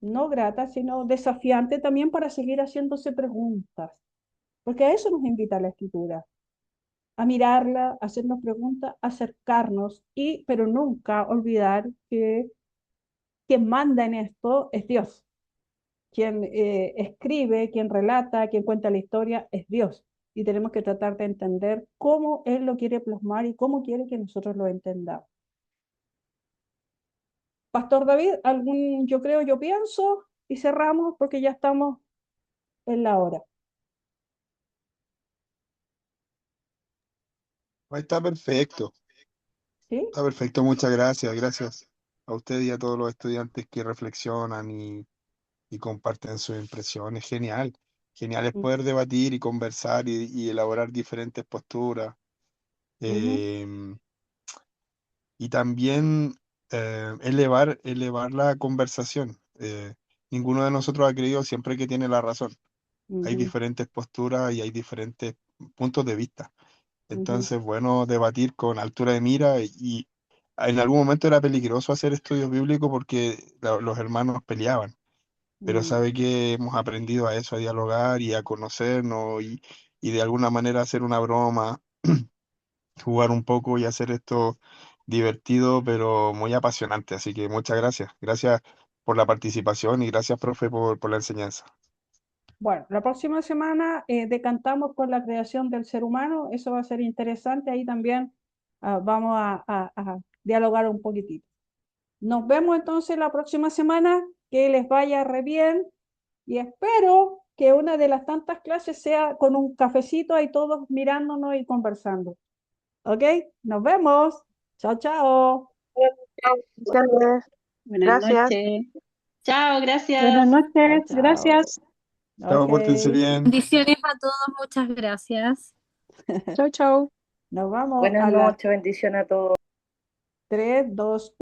no grata, sino desafiante también para seguir haciéndose preguntas, porque a eso nos invita la escritura, a mirarla, a hacernos preguntas, acercarnos, pero nunca olvidar que quien manda en esto es Dios. Quien escribe, quien relata, quien cuenta la historia es Dios. Y tenemos que tratar de entender cómo Él lo quiere plasmar y cómo quiere que nosotros lo entendamos. Pastor David, yo pienso, y cerramos porque ya estamos en la hora. Ahí está perfecto. ¿Sí? Está perfecto, muchas gracias. Gracias a usted y a todos los estudiantes que reflexionan y comparten sus impresiones. Genial. Genial es poder debatir y conversar y elaborar diferentes posturas. em, y también elevar la conversación. Ninguno de nosotros ha creído siempre que tiene la razón. Hay diferentes posturas y hay diferentes puntos de vista. Entonces, bueno, debatir con altura de mira y en algún momento era peligroso hacer estudios bíblicos porque los hermanos peleaban, pero sabe que hemos aprendido a eso, a dialogar y a conocernos y de alguna manera hacer una broma, jugar un poco y hacer esto divertido, pero muy apasionante. Así que muchas gracias. Gracias por la participación y gracias, profe, por la enseñanza. Bueno, la próxima semana decantamos por la creación del ser humano, eso va a ser interesante, ahí también vamos a dialogar un poquitito. Nos vemos entonces la próxima semana, que les vaya re bien y espero que una de las tantas clases sea con un cafecito ahí todos mirándonos y conversando. ¿Ok? Nos vemos. Chao, chao. Buenas Gracias. noches. Chao, gracias. Buenas noches, Chao. gracias. Chao, pórtense Ok, bien. Bendiciones a todos, muchas gracias. Chau, chau. nos vamos Buenas a las noches, bendiciones a todos. 3, 2,